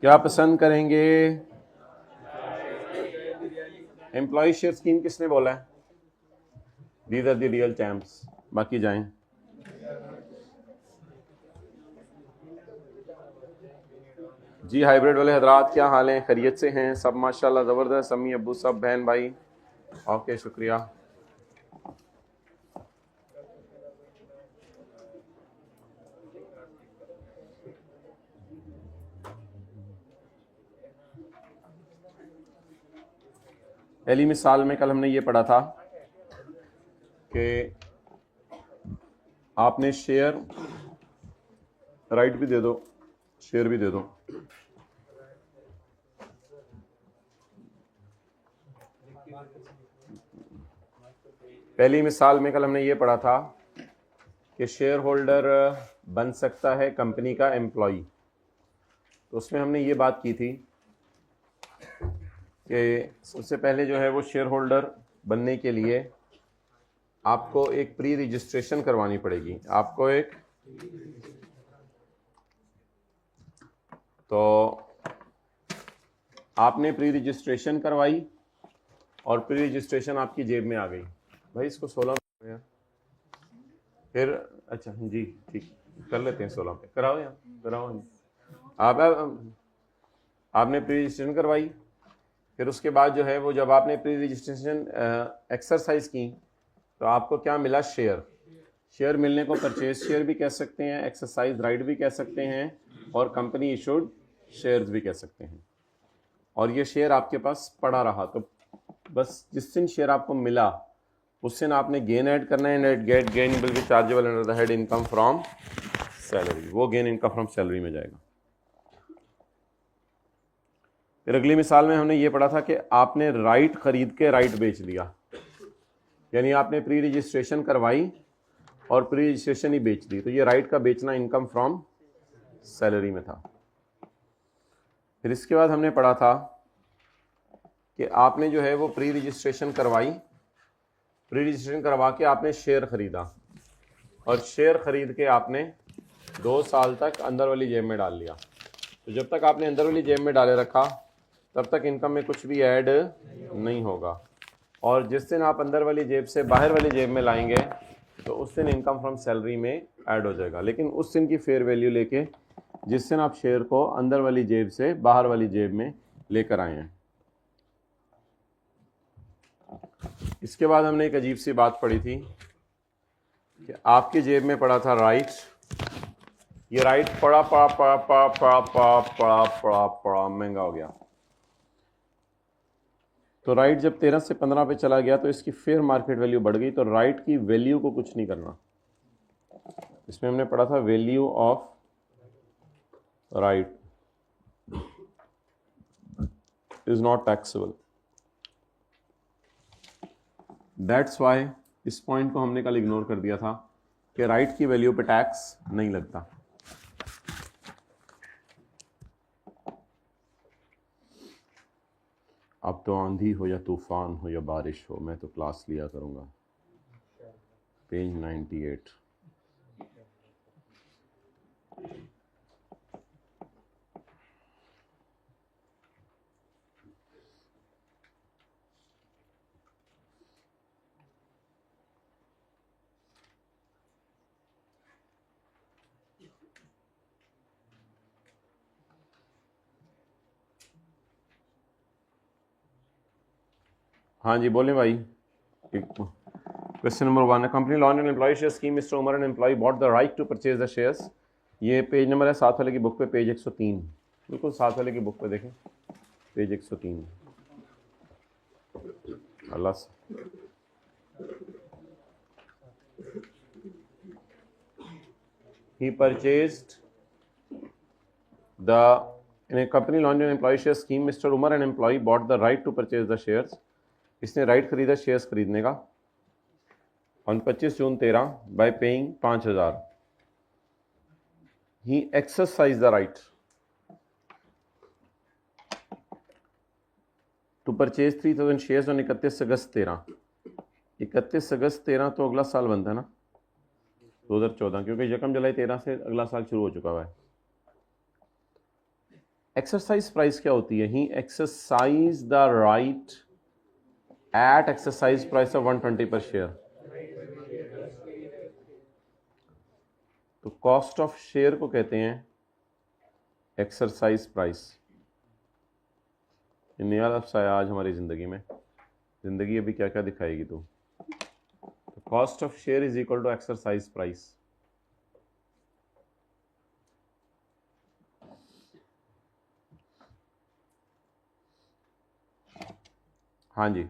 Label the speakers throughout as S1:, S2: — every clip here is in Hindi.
S1: क्या पसंद करेंगे? एम्प्लॉय शेयर स्कीम किसने बोला है? These are the real champs. बाकी जाएं। जी हाइब्रिड वाले हजरात क्या हाल हैं? खैरियत से हैं सब? माशाल्लाह ज़बरदस्त। अम्मी अब्बू सब, बहन भाई। ओके, शुक्रिया। पहली मिसाल में कल हमने ये पढ़ा था कि आपने शेयर राइट भी दे दो, शेयर भी दे दो। पहली मिसाल में कल हमने ये पढ़ा था कि शेयर होल्डर बन सकता है कंपनी का एम्प्लॉय। तो उसमें हमने ये बात की थी कि सबसे पहले जो है वो शेयर होल्डर बनने के लिए आपको एक प्री रजिस्ट्रेशन करवानी पड़ेगी। आपको एक तो आपने प्री रजिस्ट्रेशन करवाई और प्री रजिस्ट्रेशन आपकी जेब में आ गई। भाई इसको 16 फिर अच्छा जी ठीक कर लेते हैं, 16 पे कराओ यार, कराओ। आप आपने प्री रजिस्ट्रेशन करवाई, फिर उसके बाद जो है वो जब आपने प्री रजिस्ट्रेशन एक्सरसाइज की तो आपको क्या मिला? शेयर। शेयर मिलने को परचेज शेयर भी कह सकते हैं, एक्सरसाइज राइट भी कह सकते हैं, और कंपनी इशूड शेयर्स भी कह सकते हैं। और ये शेयर आपके पास पड़ा रहा, तो बस जिस दिन शेयर आपको मिला उस दिन आपने गेन ऐड करना है। Net get gain will be chargeable under the head income from salary. वो गेन इनकम फ्रॉम सैलरी में जाएगा। फिर अगली मिसाल में हमने ये पढ़ा था कि आपने राइट खरीद के राइट बेच दिया, यानी आपने प्री रजिस्ट्रेशन करवाई और प्री रजिस्ट्रेशन ही बेच दी, तो ये राइट का बेचना इनकम फ्रॉम सैलरी में था। फिर इसके बाद हमने पढ़ा था कि आपने जो है वो प्री रजिस्ट्रेशन करवाई, प्री रजिस्ट्रेशन करवा के आपने शेयर खरीदा, और शेयर खरीद के आपने 2 साल तक अंदर वाली जेब में डाल लिया। तो जब तक आपने अंदर वाली जेब में डाले रखा तब तक इनकम में कुछ भी ऐड नहीं होगा, और जिस दिन आप अंदर वाली जेब से बाहर वाली जेब में लाएंगे तो उस दिन इनकम फ्रॉम सैलरी में ऐड हो जाएगा। लेकिन उस दिन की फेयर वैल्यू लेके जिस दिन आप शेयर को अंदर वाली जेब से बाहर वाली जेब में लेकर आए हैं। इसके बाद हमने एक अजीब सी बात पढ़ी थी कि आपकी जेब में पड़ा था राइट। ये राइट पड़ा पड़ा पड़ा पड़ा पड़ा पड़ा पड़ा पड़ा पड़ा महंगा हो गया। तो राइट जब 13 से 15 पे चला गया तो इसकी फेयर मार्केट वैल्यू बढ़ गई। तो राइट की वैल्यू को कुछ नहीं करना। इसमें हमने पढ़ा था value of right is not taxable. That's why इस पॉइंट को हमने कल इग्नोर कर दिया था कि राइट की वैल्यू पे टैक्स नहीं लगता। अब तो आंधी हो या तूफान हो या बारिश हो, मैं तो क्लास लिया करूंगा। पेज 98। हाँ जी बोले भाई। Question number 1, company launch an employ share scheme, mister Umar an employ bought the right to purchase the shares. ये पेज नंबर है 7 वाले की बुक पे, पेज 103। बिल्कुल 7 वाले की बुक पे देखें, पेज 103। अल्लाह से he purchased the in a company launched an employee share scheme, Mr. Umar an employee bought the right to purchase the shares। इसने राइट खरीदा शेयर्स खरीदने का on 25 June 13 by paying 5,000। he exercised the right to purchase 3,000 shares on 31 अगस्त 13। 31 अगस्त 13 तो अगला साल बनता है ना, 2014, क्योंकि यकम जुलाई 13 से अगला साल शुरू हो चुका हुआ है। एक्सरसाइज प्राइस क्या होती है? He exercise the right at exercise price of 120 पर शेयर। तो कॉस्ट ऑफ शेयर को कहते हैं एक्सरसाइज प्राइस। नया लफ्ज़ आया आज हमारी ज़िंदगी में। ज़िंदगी अभी क्या क्या दिखाएगी तो cost of share is equal to exercise price. हाँ जी,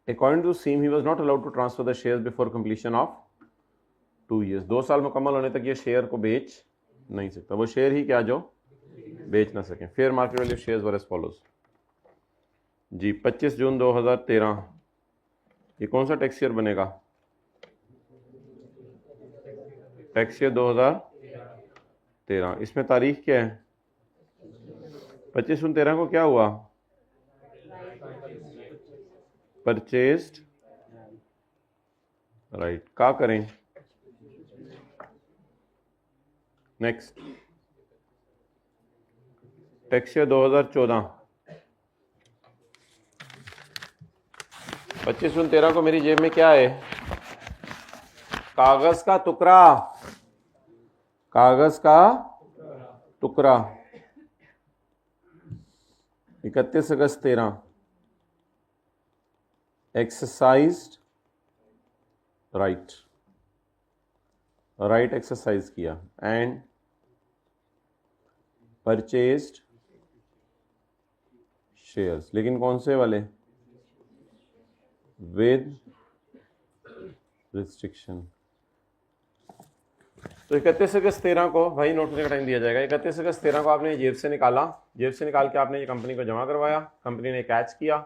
S1: according to seem he was not allowed to transfer the share before completion of 2 years। 2 साल मुकम्मल होने तक ये शेयर को बेच नहीं सकता। वो शेयर ही क्या जो बेच ना सकें। Fair market value shares were as follows जी। 25 जून 2013 ये कौन सा टैक्स ईयर बनेगा? Tax year 2013। इसमें तारीख क्या है? 25/13 को क्या हुआ? परचेस्ड राइट का करें। Next tax year 2014। 25/13 को मेरी जेब में क्या है? कागज का टुकड़ा। कागज का टुकड़ा। 31 अगस्त 13 एक्सरसाइज्ड राइट। राइट एक्सरसाइज किया एंड परचेज्ड शेयर्स। लेकिन कौन से वाले? With restriction. तो 31 अगस्त 13 को भाई नोट करने का टाइम दिया जाएगा। 31 अगस्त 13 को आपने जेब से निकाला। जेब से निकाल के आपने ये कंपनी को जमा करवाया। कंपनी ने कैच किया।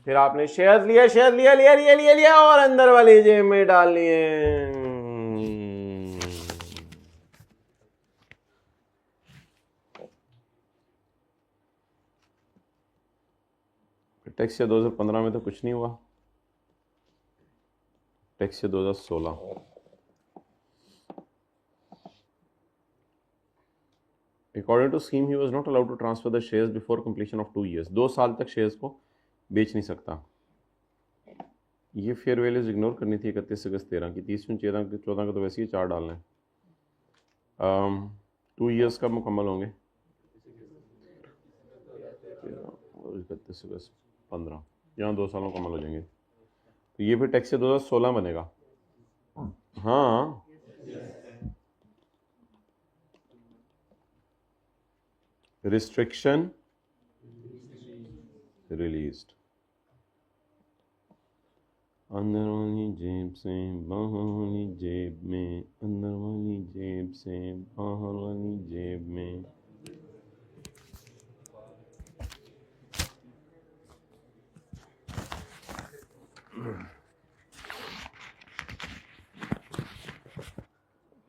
S1: फिर आपने शेयर लिया, शेयर लिया लिया लिया लिया लिया और अंदर वाली जेब में डाल लिए। टैक्स ईयर 2015 में तो कुछ नहीं हुआ। Tax year 2016 according to scheme he was not allowed to transfer the shares before completion of 2 years। 2 साल तक शेयर्स को बेच नहीं सकता। ये फेयर वैल्यूज इग्नोर करनी थी 31 अगस्त 13 की। 30 जून 14 का तो वैसे ही 4 डालना है। 2 years कब मुकम्मल होंगे? 31 अगस्त 15 यहाँ 2 साल मुकम्मल हो जाएंगे। तो ये फिर टैक्स 2016 बनेगा। हाँ रिस्ट्रिक्शन रिलीज्ड। अंदर वाली जेब से बाहर वाली जेब में, अंदर वाली जेब से बाहर वाली जेब में।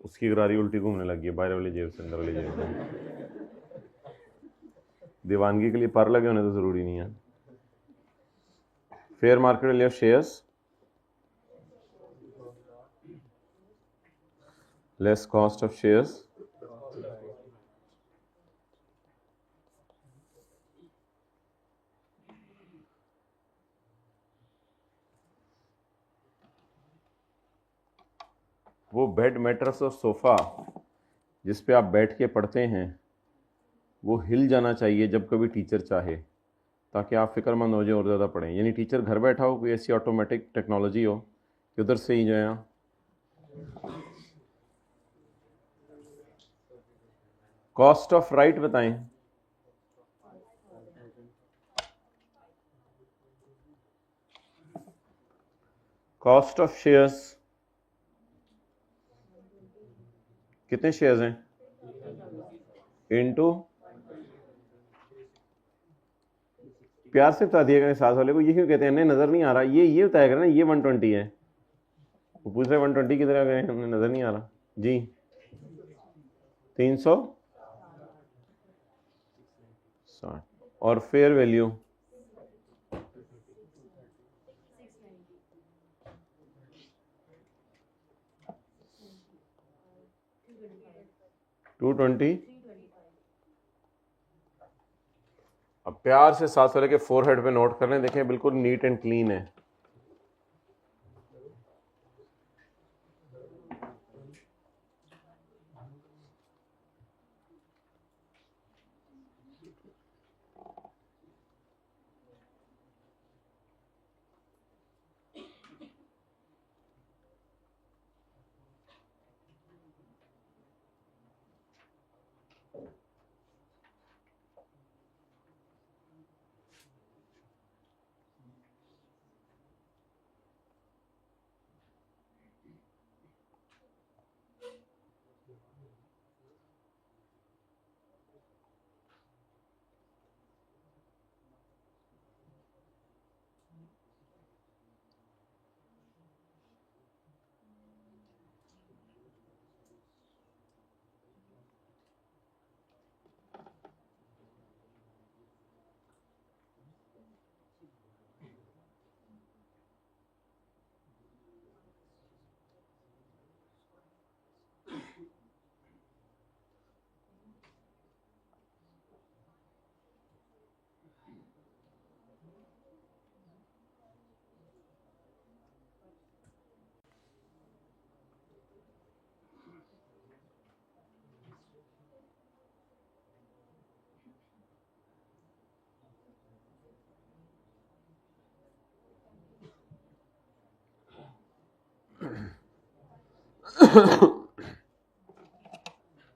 S1: उसकी गरारी उल्टी घूमने लगी है। बाहर वाली जेब से अंदर वाली जेब में। दीवानगी के लिए पर लगे होने तो जरूरी नहीं है। Fair market value of shares less cost of shares वो बेड, मैट्रेस और सोफ़ा जिस पे आप बैठ के पढ़ते हैं वो हिल जाना चाहिए जब कभी टीचर चाहे, ताकि आप फिक्रमंद हो जाए और ज़्यादा पढ़ें। यानी टीचर घर बैठा हो, कोई ऐसी ऑटोमेटिक टेक्नोलॉजी हो कि उधर से ही जो है। कॉस्ट ऑफ राइट बताएं। कॉस्ट ऑफ शेयर्स कितने शेयर्स हैं? इनटू प्यार से बता दिया करें साथ वाले को। ये क्यों कहते हैं हमें नजर नहीं आ रहा? ये बताया करें ना ये 120 है। वो पूछ रहे 120 किधर गए, हमें नजर नहीं आ रहा जी। 360 और फेयर वैल्यू 220। अब प्यार से साथ वाले के फोरहेड पे नोट कर लें, देखें बिल्कुल नीट एंड क्लीन है।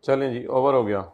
S1: चलें जी, ओवर हो गया।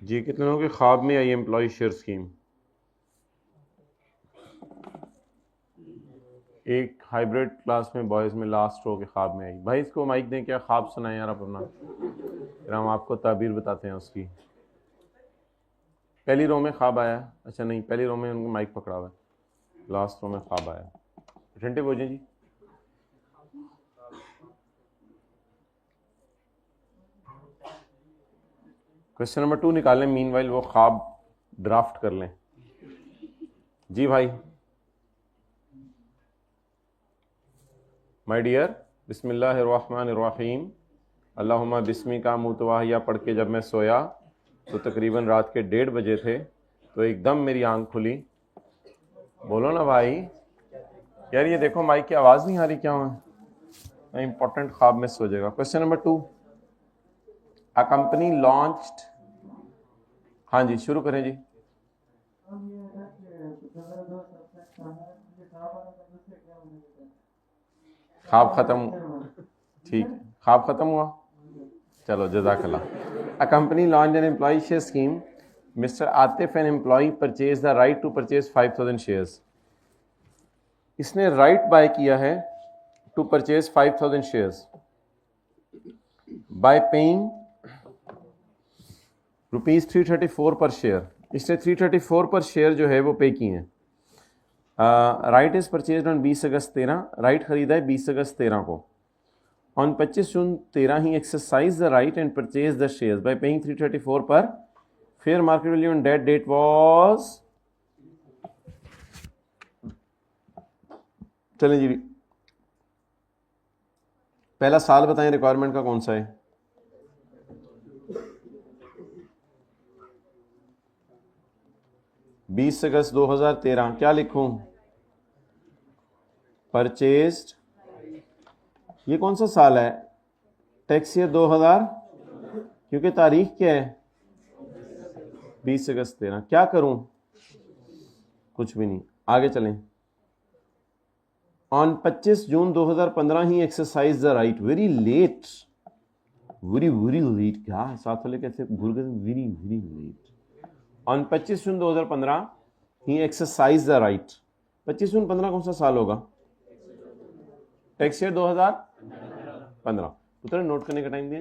S1: जी, कितने लोगों के ख्वाब में आई एम्प्लॉय शेयर स्कीम? एक हाइब्रिड क्लास में बॉयज़ में लास्ट रो के ख्वाब में आई। भाई इसको माइक दें, क्या ख्वाब सुनाए यार आप अपना, फिर हम आपको ताबीर बताते हैं उसकी। पहली रो में ख्वाब आया? अच्छा नहीं, पहली रो में उनको माइक पकड़ा हुआ है, लास्ट रो में ख्वाब आया। अटेंटिव हो जाए जी। क्वेश्चन नंबर 2 निकालें, मीनवाइल वो ख्वाब ड्राफ्ट कर लें। जी भाई। माय डियर, बिस्मिल्लाहिर्रहमानिर्रहीम। अल्लाहुम्मा बिस्मी का मुतवाहिया पढ़ के जब मैं सोया तो तकरीबन रात के 1:30 बजे थे, तो एकदम मेरी आंख खुली। बोलो ना भाई यार, ये देखो माइक की आवाज़ नहीं आ रही, क्या हुआ? इंपॉर्टेंट ख्वाब मिस हो जाएगा। Question number 2, a company launched. हाँ जी, शुरू करें जी। ख्वाब खत्म, ठीक, ख्वाब खत्म हुआ, चलो जज़ाकल्लाह। A company launch an employ share scheme. Mister Atif an employ purchase the right to purchase 5000 shares. इसने राइट बाय किया है to purchase 5000 shares by paying ₹334 per share. इसने 334 पर शेयर जो है वो पे किए हैं। Right is purchase on 20 August 13। Right खरीदा है 20 अगस्त 13 को। ऑन 25 जून 13 ही exercise the right and purchase the shares by paying 334 पर। Fair market value on date date was, चलें जी, पहला साल बताएं रिक्वायरमेंट का कौन सा है? बीस अगस्त 2013। क्या लिखूं? परचेज्ड। ये कौन सा साल है? टैक्स ईयर 2000, क्योंकि तारीख क्या है? 20 अगस्त 13। क्या करूं? कुछ भी नहीं, आगे चलें। ऑन 25 जून 2015 ही exercise the right. Very late, very very late. क्या साथ वाले कैसे भूल गए? Very very late. On 25 June 2015 ही एक्सरसाइज द राइट। 25/15 कौन सा साल होगा? Tax year 2015। पुत्र नोट करने का टाइम दिया।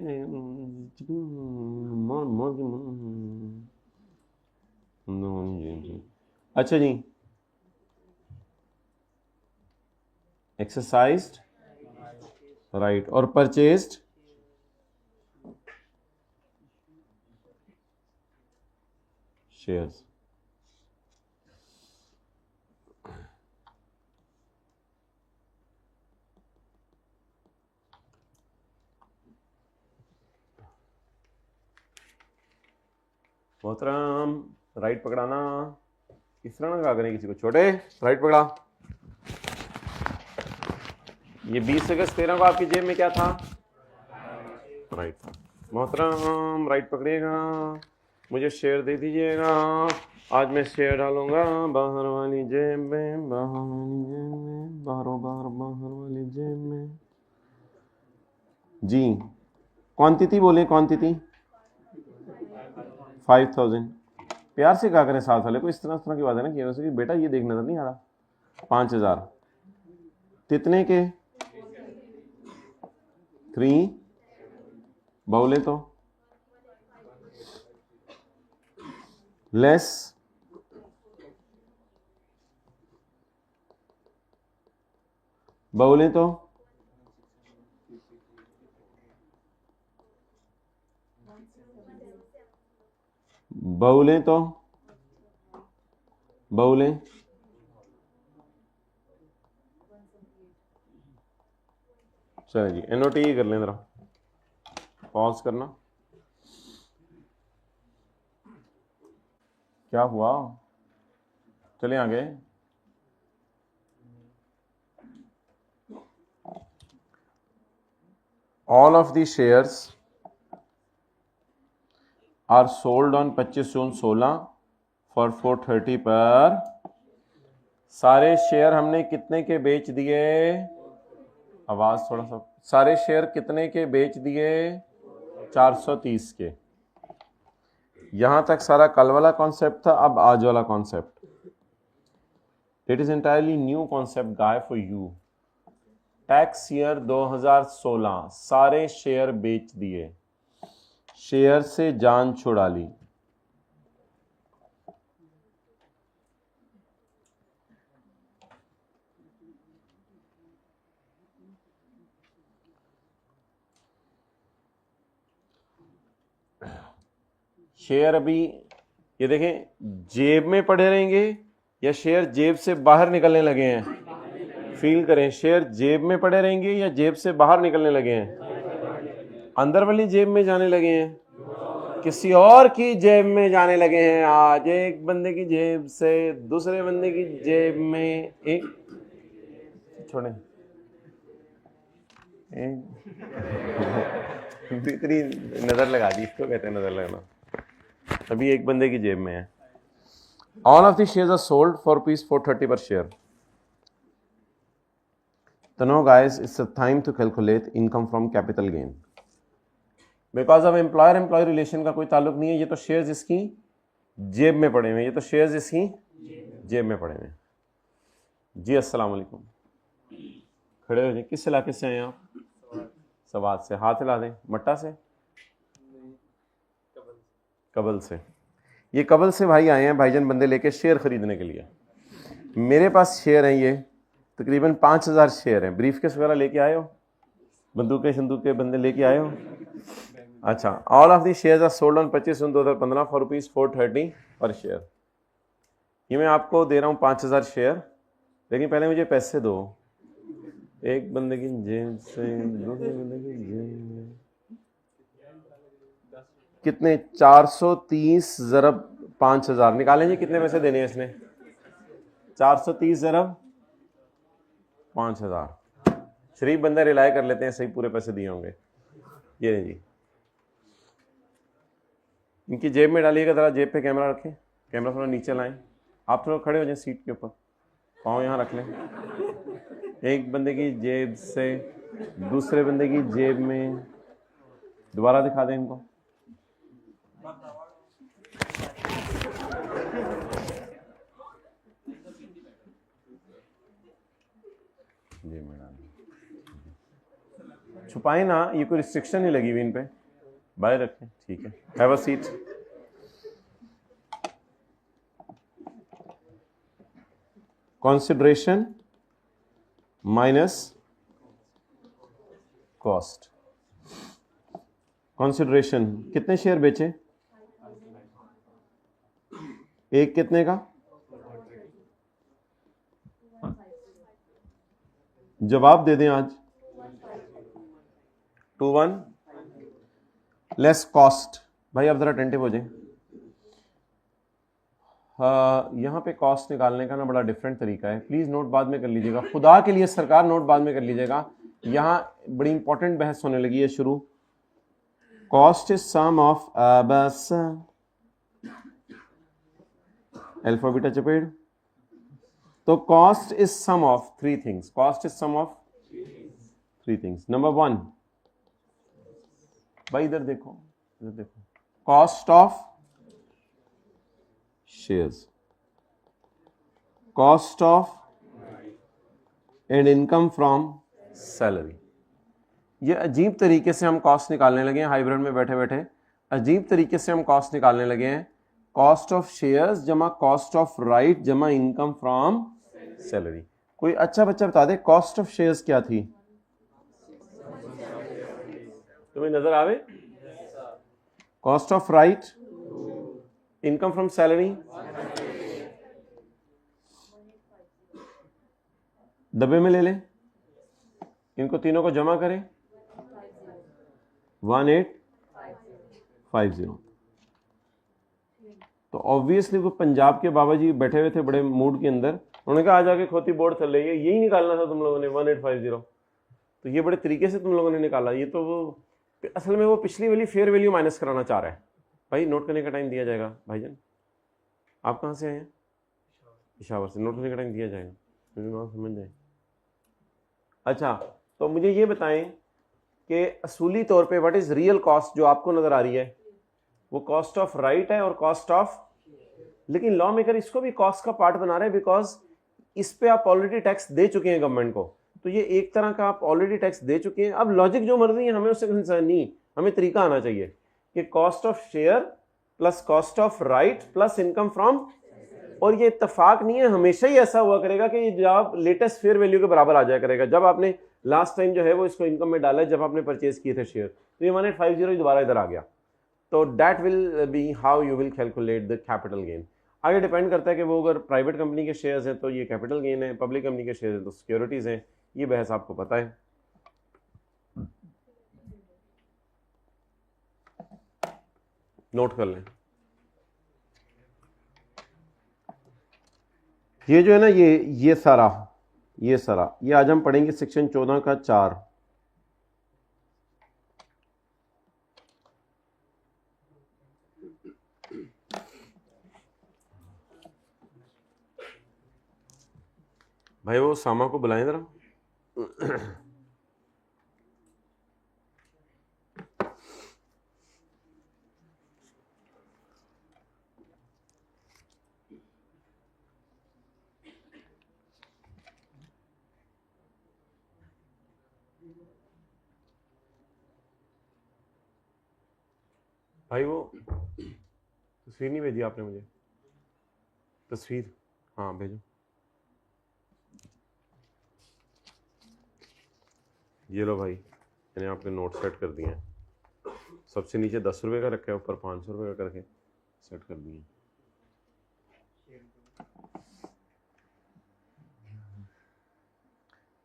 S1: अच्छा जी, एक्सरसाइज्ड राइट और परचेज्ड शेयर्स। मोहतरम राइट पकड़ाना, इस तरह ना करें किसी को, छोटे राइट पकड़ा। ये 20 अगस्त 13 को आपकी जेब में क्या था? राइट था। मोहतरम राइट पकड़िएगा, मुझे शेयर दे दीजिएगा। आज मैं शेयर डालूंगा बाहर वाली जेब में, बाहर वाली जेब में, बाहर वाली जेब में। जी क्वांटिटी बोले, क्वांटिटी 5000। प्यार से कहा करें साथ वाले को, इस तरह की बात है ना कि वैसे कि बेटा ये देख नजर नहीं आ रहा। 5000 कितने के? 3 बहुले तो लेस बहुले तो बहुले तो बहुले चलो जी, एनओटी कर लें जरा, पॉज करना। क्या हुआ? चले आगे। All of the shares are sold on 25 June 16 for 430 पर। सारे शेयर हमने कितने के बेच दिए? आवाज थोड़ा सा। सारे शेयर कितने के बेच दिए? 430 के। यहां तक सारा कल वाला कॉन्सेप्ट था। अब आज वाला concept, it is entirely new concept guy for you. Tax year 2016 सारे शेयर बेच दिए, शेयर से जान छुड़ा ली। शेयर अभी ये देखें जेब में पड़े रहेंगे या शेयर जेब से बाहर निकलने लगे हैं? फील करें, शेयर जेब में पड़े रहेंगे या जेब से बाहर निकलने लगे हैं? अंदर वाली जेब में जाने लगे हैं, किसी और की जेब में जाने लगे हैं। आज एक बंदे की जेब से दूसरे बंदे की जेब में, एक छोड़े भीतरी नजर लगा दी, इसको कहते हैं नजर लगाना। अभी एक बंदे की जेब में है। All of the shares are sold for rupees 430 per share. तो no guys, it's a time to calculate income from capital gain. Because of employer employee relation का कोई ताल्लुक नहीं है। ये तो शेयर्स इसकी जेब में पड़े हुए हैं, ये तो शेयर्स इसकी जेब में पड़े हुए हैं। जी अस्सलाम वालेकुम। खड़े हो जाए। किस इलाके से हैं आप? सवाद से। हाथ हिला दें। मट्टा से? कबल से। ये कबल से भाई आए हैं, भाईजान बंदे लेके शेयर खरीदने के लिए। मेरे पास शेयर हैं, ये तकरीबन 5000 शेयर हैं। ब्रीफकेस वगैरह लेके आए हो? बंदूकें शंदूकें बंदे लेके आए हो? अच्छा। All of the shares are sold on 25 June 2015 for rupees 430 per share. ये मैं आपको दे रहा हूँ 5000 शेयर, लेकिन पहले मुझे पैसे दो। एक बंदे की जेब से दूसरे बंदे की जेब में कितने? 430 ज़रब 5000 निकालेंगे। कितने पैसे देने हैं इसने? 430 ज़रब 5000। शरीफ बंदे रिलाय कर लेते हैं, सही पूरे पैसे दिए होंगे। ये जी, इनकी जेब में डालिएगा। ज़रा जेब पे कैमरा रखें, कैमरा थोड़ा नीचे लाएं। आप थोड़ा खड़े हो जाए सीट के ऊपर, पाँव यहाँ रख लें। एक बंदे की जेब से दूसरे बंदे की जेब में, दोबारा दिखा दें इनको। छुपाए ना, ये कोई रिस्ट्रिक्शन नहीं लगी हुई इन पे, बाय रखें, ठीक है। Have a seat. Consideration minus cost. Consideration कितने शेयर बेचे? एक कितने का? जवाब दे दें आज। 21 लेस कॉस्ट। भाई आप जरा अटेंटिव हो जाए। यहां पे कॉस्ट निकालने का ना बड़ा डिफरेंट तरीका है, प्लीज नोट बाद में कर लीजिएगा, खुदा के लिए सरकार नोट बाद में कर लीजिएगा। यहां बड़ी इंपॉर्टेंट बहस होने लगी है शुरू। कॉस्ट इज सम ऑफ बस अल्फा बीटा चपेड़। तो cost is sum of three things. Cost is sum of three things. Number 1, भाई इधर देखो, इधर देखो, cost of shares, cost of and income from salary. ये अजीब तरीके से हम कॉस्ट निकालने लगे हैं हाइब्रिड में बैठे बैठे, अजीब तरीके से हम कॉस्ट निकालने लगे हैं। कॉस्ट ऑफ शेयर्स जमा कॉस्ट ऑफ राइट जमा इनकम फ्रॉम सैलरी। कोई अच्छा बच्चा बता दे कॉस्ट ऑफ शेयर्स क्या थी? तुम्हें नजर आवे? Cost of right, income from salary, डब्बे में ले लें, इनको तीनों को जमा करें, 1850। तो ऑब्वियसली वो पंजाब के बाबा जी बैठे हुए थे बड़े मूड के अंदर, उन्होंने कहा आ जाके खोती बोर्ड चल रही है, यही निकालना था तुम लोगों ने 1850। तो ये बड़े तरीके से तुम लोगों ने निकाला। ये तो वो असल में वो पिछली वाली फेयर वैल्यू माइनस कराना चाह रहा है। भाई नोट करने का टाइम दिया जाएगा। भाईजान आप कहाँ से आए हैं? पेशावर से। नोट करने का टाइम दिया जाएगा, मुझे ना समझ जाए। अच्छा तो मुझे ये बताएं कि असूली तौर पे व्हाट इज रियल कॉस्ट जो आपको नजर आ रही है? वो कॉस्ट ऑफ राइट है और कॉस्ट ऑफ, लेकिन लॉ मेकर इसको भी कॉस्ट का पार्ट बना रहे हैं बिकॉज इस पे आप ऑलरेडी टैक्स दे चुके हैं गवर्नमेंट को। तो ये एक तरह का आप ऑलरेडी टैक्स दे चुके हैं। अब लॉजिक जो मर्जी है हमें उससे कंसर्न नहीं, हमें तरीका आना चाहिए कि cost of share plus cost of right plus income from, और ये इत्तेफाक नहीं है, हमेशा ही ऐसा हुआ करेगा कि ये जब लेटेस्ट फेयर वैल्यू के बराबर आ जाया करेगा। जब आपने लास्ट टाइम जो है वो इसको इनकम में डाला है, जब आपने परचेज किए थे शेयर, तो ये 1850 दोबारा इधर आ गया। तो that will be how you will calculate the capital gain. आगे डिपेंड करता है कि वो अगर प्राइवेट कंपनी के शेयर्स हैं तो ये कैपिटल गेन है, पब्लिक कंपनी के शेयर्स हैं तो सिक्योरिटीज हैं। ये बहस आपको पता है। नोट कर लें। ये जो है ना ये सारा ये आज हम पढ़ेंगे सेक्शन 14 का 4। भाई वो सामा को बुलाएं जरा। भाई वो तस्वीर नहीं भेजी आपने मुझे? तस्वीर हाँ भेजो। ये लो भाई, मैंने आपके नोट सेट कर दिए हैं। सबसे नीचे 10 रुपये का रखा है, ऊपर 500 रुपये का करके सेट कर दिए।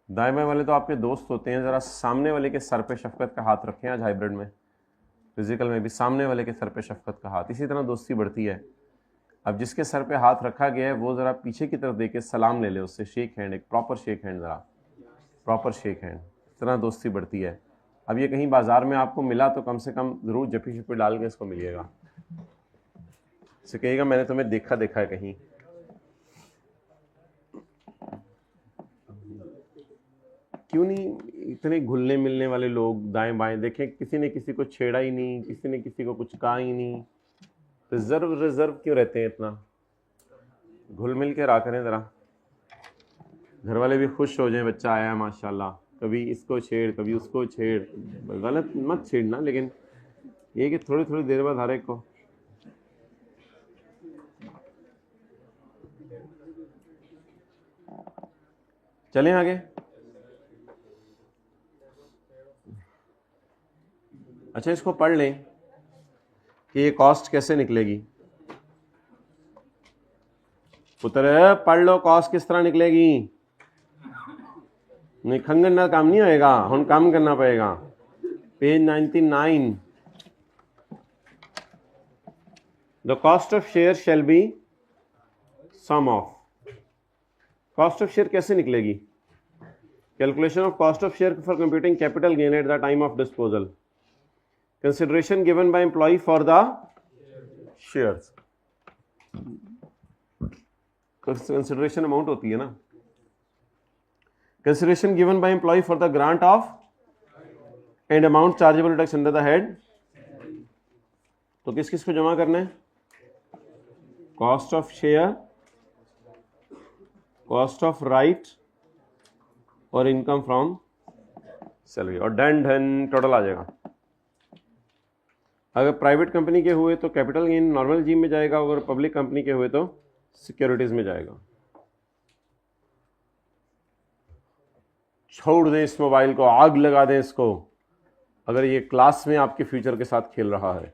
S1: दाएं बाएं वाले तो आपके दोस्त होते हैं, जरा सामने वाले के सर पे शफकत का हाथ रखें। आज हाइब्रिड में फिजिकल में भी सामने वाले के सर पे शफकत का हाथ, इसी तरह दोस्ती बढ़ती है। अब जिसके सर पे हाथ रखा गया है वो जरा पीछे की तरफ देके सलाम ले ले उससे, शेक हैंड, एक प्रॉपर शेक हैंड, जरा प्रॉपर शेक हैंड, इस तरह दोस्ती बढ़ती है। अब ये कहीं बाजार में आपको मिला तो कम से कम जरूर जपी शपी डाल के इसको मिलिएगा, इसे कहिएगा मैंने तुम्हें देखा है कहीं। क्यों नहीं इतने घुलने मिलने वाले लोग दाएं बाएं, देखें किसी ने किसी को छेड़ा ही नहीं, किसी ने किसी को कुछ कहा ही नहीं। रिजर्व क्यों रहते हैं इतना? घुल मिल के रहा करें जरा, घर वाले भी खुश हो जाएं बच्चा आया है माशाल्लाह। कभी इसको छेड़, कभी उसको छेड़, गलत मत छेड़ना, लेकिन ये कि थोड़ी थोड़ी देर बाद हर एक को चलें आगे। अच्छा, इसको पढ़ लें कि ये कॉस्ट कैसे निकलेगी। पुत्र पढ़ लो, कॉस्ट किस तरह निकलेगी। नहीं खंगन ना काम नहीं होएगा, हम काम करना पड़ेगा। Page 99। The cost of share shall be sum of. Cost of share कैसे निकलेगी? Calculation of cost of share for computing capital gain at the time of disposal. Consideration given by employee for the shares. Consideration amount होती है ना। Consideration given by employee for the grant of and amount chargeable tax under the head. तो किस किस को जमा करना है? Cost of share, cost of right और इनकम फ्रॉम सैलरी, और डन धन टोटल आ जाएगा। अगर प्राइवेट कंपनी के हुए तो कैपिटल गेन नॉर्मल जीम में जाएगा, अगर पब्लिक कंपनी के हुए तो सिक्योरिटीज में जाएगा। छोड़ दें इस मोबाइल को, आग लगा दें इसको, अगर ये क्लास में आपके फ्यूचर के साथ खेल रहा है।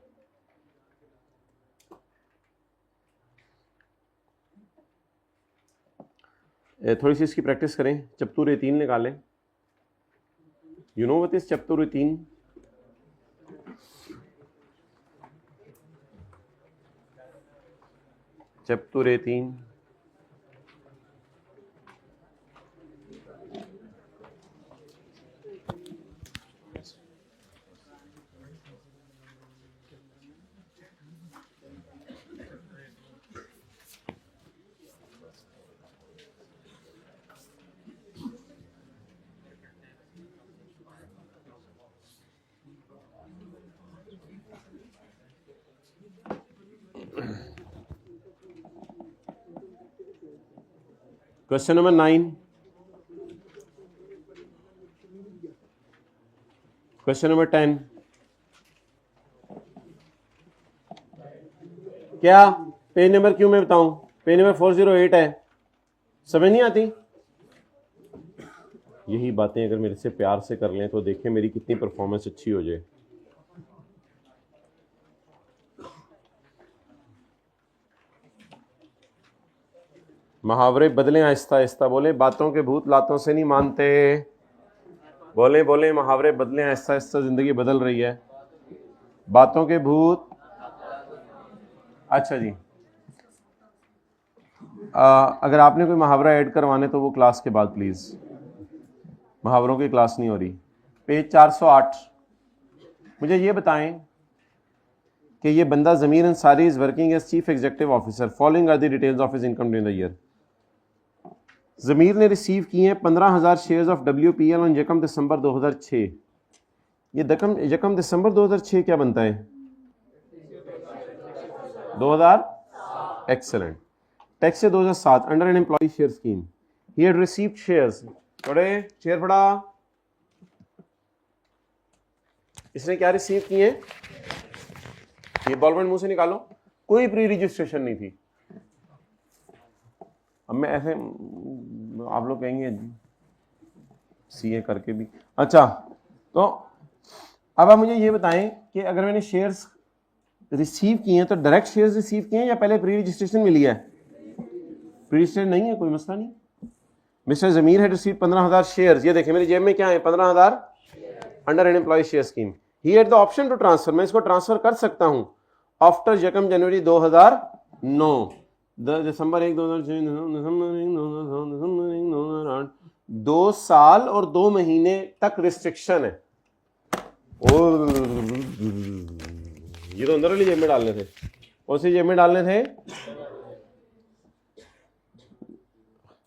S1: थोड़ी सी इसकी प्रैक्टिस करें। चप्तू रेतीन निकालें। यू नो व्हाट इज चप्तू रेतीन? चप्तू रेतीन क्वेश्चन नंबर 9। Question number 10। क्या पेज नंबर क्यों मैं बताऊं? पेज नंबर 408 है। समझ नहीं आती? यही बातें अगर मेरे से प्यार से कर लें तो देखें मेरी कितनी परफॉर्मेंस अच्छी हो जाए। मुहावरे बदलें आहिस्ता आहिस्ता। बोले बातों के भूत लातों से नहीं मानते। बोले बोले मुहावरे बदलें आहिस्ता आहिस्ता, जिंदगी बदल रही है। बातों के भूत। अच्छा जी, अगर आपने कोई मुहावरा ऐड करवाने तो वो क्लास के बाद प्लीज। मुहावरों की क्लास नहीं हो रही। पेज 408। मुझे ये बताएं कि ये बंदा Zameer Ansari is working as chief executive officer. Following are the details of his income during the year. Zameer ने रिसीव किए हैं 15,000 शेयर्स ऑफ WPL ऑन यकम दिसंबर 2006। ये यकम दिसंबर 2006 क्या बनता है? 2000। एक्सेलेंट। टैक्स से 2007 under an employ share scheme. He had received shares. पढ़े शेयर पढ़ा। इसने क्या रिसीव किए? ये बॉलपेन मुंह से निकालो। कोई प्री रजिस्ट्रेशन नहीं थी। अब मैं ऐसे, आप लोग कहेंगे सीए करके भी। अच्छा, तो अब आप मुझे ये बताएं कि अगर मैंने शेयर्स रिसीव किए हैं तो डायरेक्ट शेयर्स रिसीव किए हैं या पहले प्री रजिस्ट्रेशन में लिया है? प्री रजिस्ट्रेशन नहीं है, कोई मसला नहीं। Mister Zameer had receive 15,000 shares. ये देखें मेरी जेब में क्या है? 15,000 under an employ share scheme. He had the option to transfer. मैं इसको ट्रांसफर कर सकता हूं आफ्टर यकम जनवरी 2009। दिसंबर 1 2008। 2 साल और 2 महीने तक रिस्ट्रिक्शन है। ये तो अंदर वाली जेब में डालने थे। कौन सी जेब में डालने थे?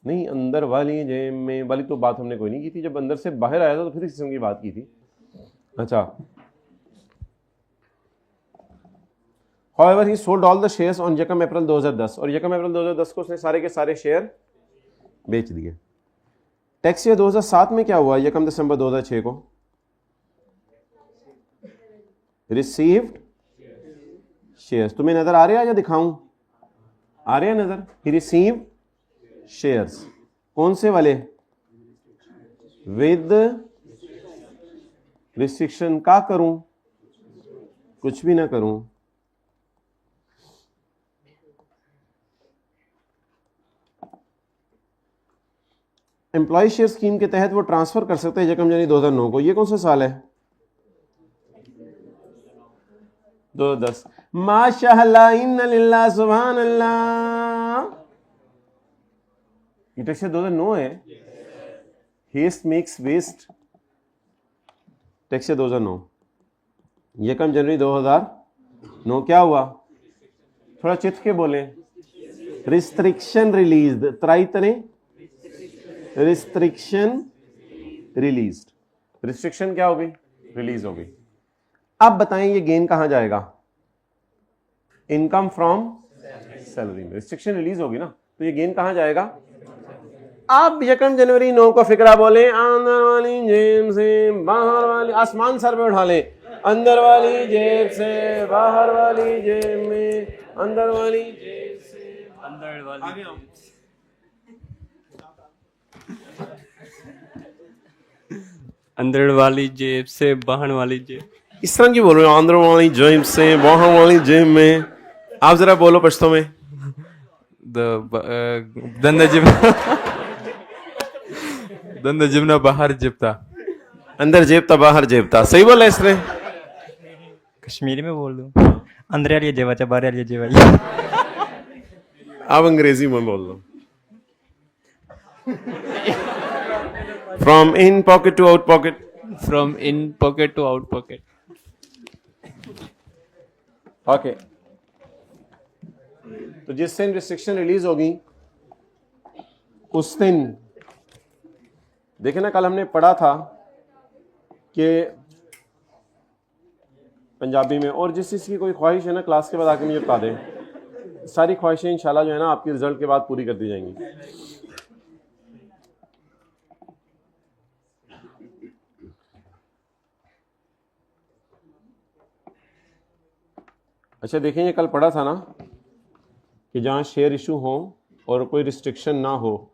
S1: नहीं, अंदर वाली जेब में वाली तो बात हमने कोई नहीं की थी। जब अंदर से बाहर आया था तो फिर इस किस्म की बात की थी। अच्छा, However, he sold all the shares on यकम अप्रैल 2010 और यकम अप्रैल 2010 को उसने सारे के सारे शेयर बेच दिए। टैक्स ईयर 2007 में क्या हुआ 1 दिसंबर 2006 को? Received shares. तुम्हें नजर आ रहा है या दिखाऊं? आ रहे हैं नजर? He received shares. कौन से वाले? With restriction. का करूं? कुछ भी ना करूं। एम्प्लॉय शेयर स्कीम के तहत वो ट्रांसफर कर सकते हैं 1 जनवरी 2009 को। ये कौन सा साल है? 2010। माशाअल्लाह, इन्ना लिल्लाह, सुभान अल्लाह। ये टैक्स 2009 है। हेस्ट मेक्स वेस्ट। टैक्स 2009। 1 जनवरी 2009 क्या हुआ? थोड़ा चित के बोले। Restriction release. त्राई तने रिस्ट्रिक्शन रिलीज्ड। रिस्ट्रिक्शन क्या हो गई? रिलीज हो गई। अब बताएं ये गेन कहां जाएगा? इनकम फ्रॉम सैलरी में। रिस्ट्रिक्शन रिलीज होगी ना, तो ये गेन कहां जाएगा? अब 1 जनवरी 9 को फिक्रा बोले, अंदर वाली जेब से बाहर वाली, आसमान सर पे उठा ले, अंदर वाली जेब से बाहर वाली जेब में, अंदर वाली जेब से अंदर वाली।
S2: अंदर वाली जेब से बाहर वाली जेब।
S1: इस तरह की बोल रहे हो, अंदर वाली जेब से बाहर वाली जेब में। आप जरा बोलो पश्तो में।
S2: दंद जिबना बाहर जिबता।
S1: अंदर जेब था बाहर जेब था। सही बोला इसने।
S3: कश्मीरी में बोल दूं, अंदर वाली जेब अच्छा बाहर वाली जेब।
S1: आप अंग्रेजी में बोल दो। From in pocket to out pocket.
S2: From in pocket to out pocket.
S1: Okay. तो जिस दिन रिस्ट्रिक्शन रिलीज होगी उस दिन, देखे ना, कल हमने पढ़ा था कि पंजाबी में, और जिस चीज़ की कोई ख्वाहिश है ना क्लास के बाद आके मुझे बता दें। सारी ख्वाहिशें इंशाल्लाह जो है ना आपकी रिजल्ट के बाद पूरी कर दी जाएंगी। अच्छा देखें, ये कल पढ़ा था ना कि जहाँ शेयर इशू हो और कोई रिस्ट्रिक्शन ना हो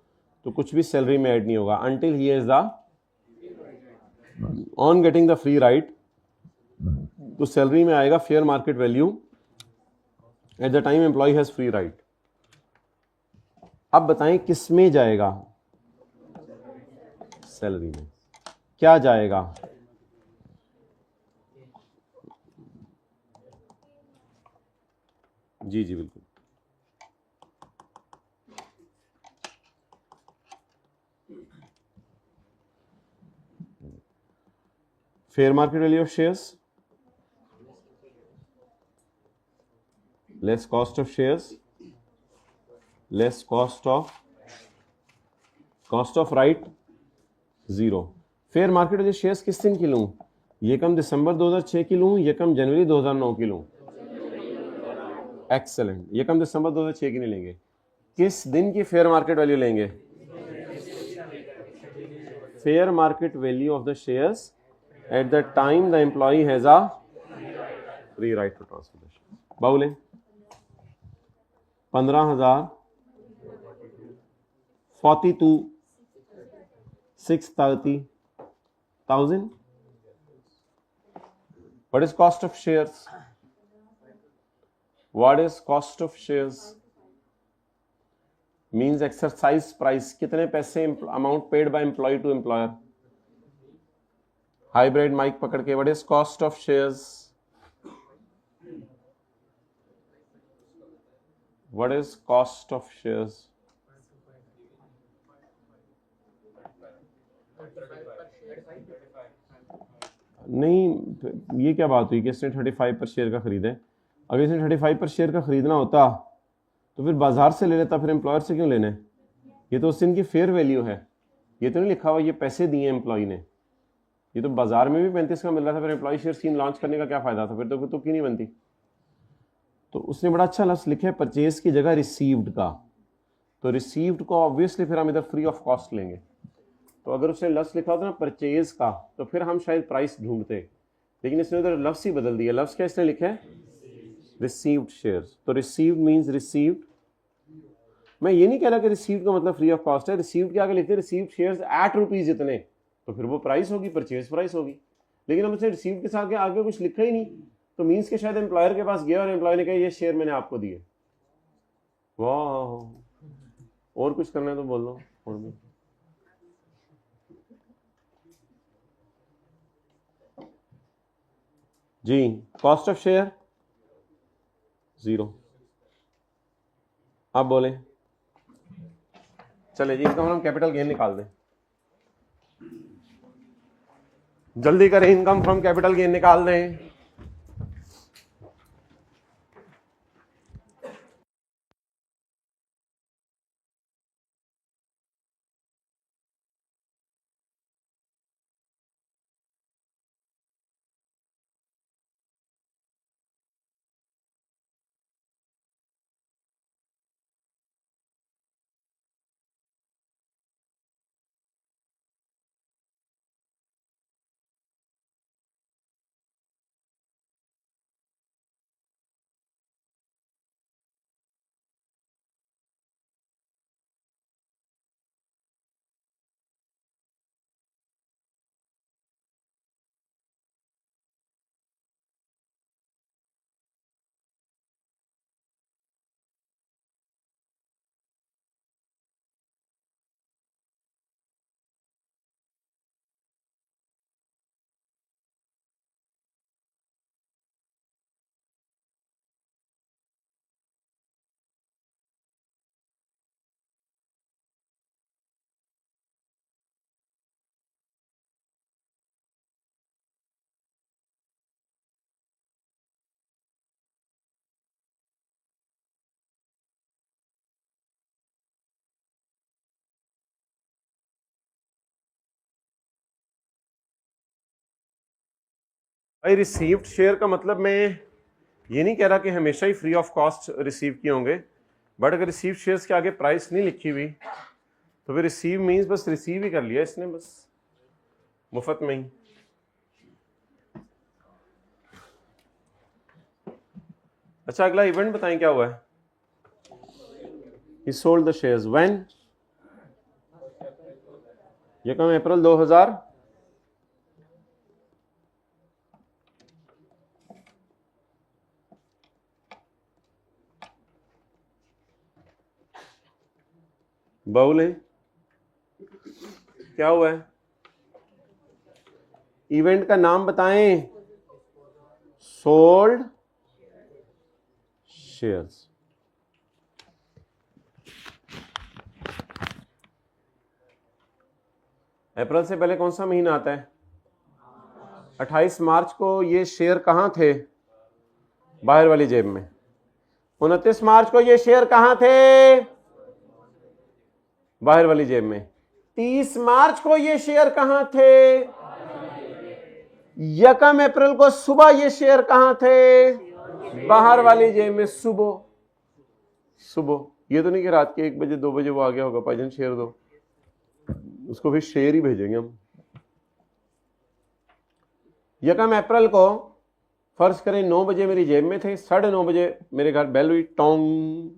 S1: तो कुछ भी सैलरी में ऐड नहीं होगा until he is the on getting the free right. तो सैलरी में आएगा fair market value at the time employee has free right. अब बताएं किस में जाएगा? सैलरी में। क्या जाएगा? जी जी बिल्कुल। Fair market value of shares less cost of shares less cost of right zero. Fair market value shares किस दिन की लूं? 1 दिसंबर 2006 की लूं, 1 जनवरी 2009 की लूं? एक्सेलेंट। 1 दिसंबर 2006 की नहीं लेंगे। किस दिन की फेयर मार्केट वैल्यू लेंगे? Fair market value of the shares at the time the employee has a free right to transfer. बाउले 15,000 42 630,000। What is cost of shares? What is cost of shares? Means exercise price. कितने पैसे amount paid by employee to employer? Hybrid mic पकड़ के, what is cost of shares? What is cost of shares? नहीं, ये क्या बात हुई कि इसने 35 पर शेयर का खरीदा है? अगर इसने 35 पर शेयर का खरीदना होता तो फिर बाजार से ले लेता, फिर एम्प्लॉयर से क्यों लेना है? ये तो उस दिन की फेयर वैल्यू है। ये तो नहीं लिखा हुआ ये पैसे दिए एम्प्लॉय ने। ये तो बाजार में भी 35 का मिल रहा था, फिर एम्प्लॉय शेयर स्कीम लॉन्च करने का क्या फायदा था? फिर तो क्यों नहीं बनती? तो उसने बड़ा अच्छा लफ्ज़ लिखा है परचेज की जगह रिसीव्ड का। तो रिसीव्ड को ऑब्वियसली फिर हम इधर फ्री ऑफ कॉस्ट लेंगे। तो अगर उसने लफ्स लिखा होता ना परचेज का, तो फिर हम शायद प्राइस ढूंढते, लेकिन इसने उधर लफ्स ही बदल दिया। लफ्स क्या इसने लिखा है? Received shares. तो रिसीव्ड मीन्स रिसीव्ड। मैं ये नहीं कह रहा कि रिसीव्ड का मतलब फ्री ऑफ कॉस्ट है। रिसीव्ड क्या लिखते हैं? रिसीव्ड शेयर्स एट रुपीज इतने, तो फिर वो प्राइस होगी, परचेज प्राइस होगी। लेकिन हम उसने रिसीव्ड के साथ आगे कुछ लिखा ही नहीं, तो मीन्स के शायद एम्प्लॉयर के पास गया और एम्प्लॉयर ने कहा ये शेयर मैंने आपको दिए। वाह, और कुछ करना है तो बोल दो। और भी जी, कॉस्ट ऑफ शेयर 0। आप बोले चले जी, इनकम फ्रॉम कैपिटल गेन निकाल दें, जल्दी करें, इनकम फ्रॉम कैपिटल गेन निकाल दें। भाई रिसीव्ड शेयर का मतलब मैं ये नहीं कह रहा कि हमेशा ही फ्री ऑफ कॉस्ट रिसीव किए होंगे, बट अगर रिसीव्ड शेयर्स के आगे प्राइस नहीं लिखी हुई तो फिर रिसीव मीन्स बस रिसीव ही कर लिया इसने, बस मुफ्त में ही। अच्छा, अगला इवेंट बताएं क्या हुआ है? He sold the shares when? ये कम अप्रैल 2000 बाउल है, क्या हुआ है? इवेंट का नाम बताएं। Sold shares. अप्रैल से पहले कौन सा महीना आता है? 28 मार्च को ये शेयर कहां थे? बाहर वाली जेब में। 29 मार्च को ये शेयर कहां थे? बाहर वाली जेब में। 30 मार्च को ये शेयर कहां थे? 1 अप्रैल को सुबह ये शेयर कहां थे? बाहर वाली जेब में। सुबह ये तो नहीं कि रात के 1 बजे 2 बजे वो आ गया होगा भाईजान शेयर दो, उसको फिर शेयर ही भेजेंगे हम। 1 अप्रैल को फर्ज करें 9 बजे मेरी जेब में थे, 9:30 बजे मेरे घर बेल हुई, टोंग,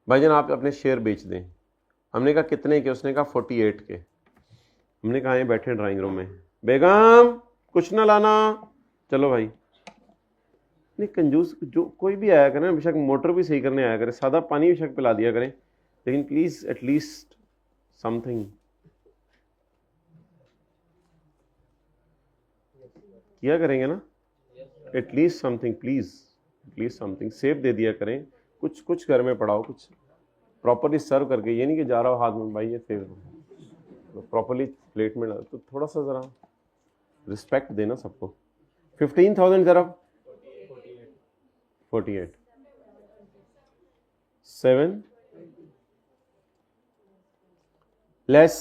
S1: भाईजान आप अपने शेयर बेच दें। हमने कहा कितने के? उसने कहा 48 के। हमने कहा ये बैठे ड्राइंग रूम में, बेगम कुछ ना लाना, चलो भाई। नहीं, कंजूस जो कोई भी आया करे, बेशक मोटर भी सही करने आया करे, सादा पानी भी शक पिला दिया करें, लेकिन प्लीज एटलीस्ट समथिंग किया करेंगे ना, at least something, please something save दे दिया करें, कुछ घर में पड़ाओ, कुछ प्रॉपरली सर्व करके। ये नहीं कि जा रहा हो हाथ में भाई ये सेव, तो प्रॉपरली प्लेट में डाल, तो थोड़ा सा जरा रिस्पेक्ट देना सबको। 15,000 जरा 48 7 less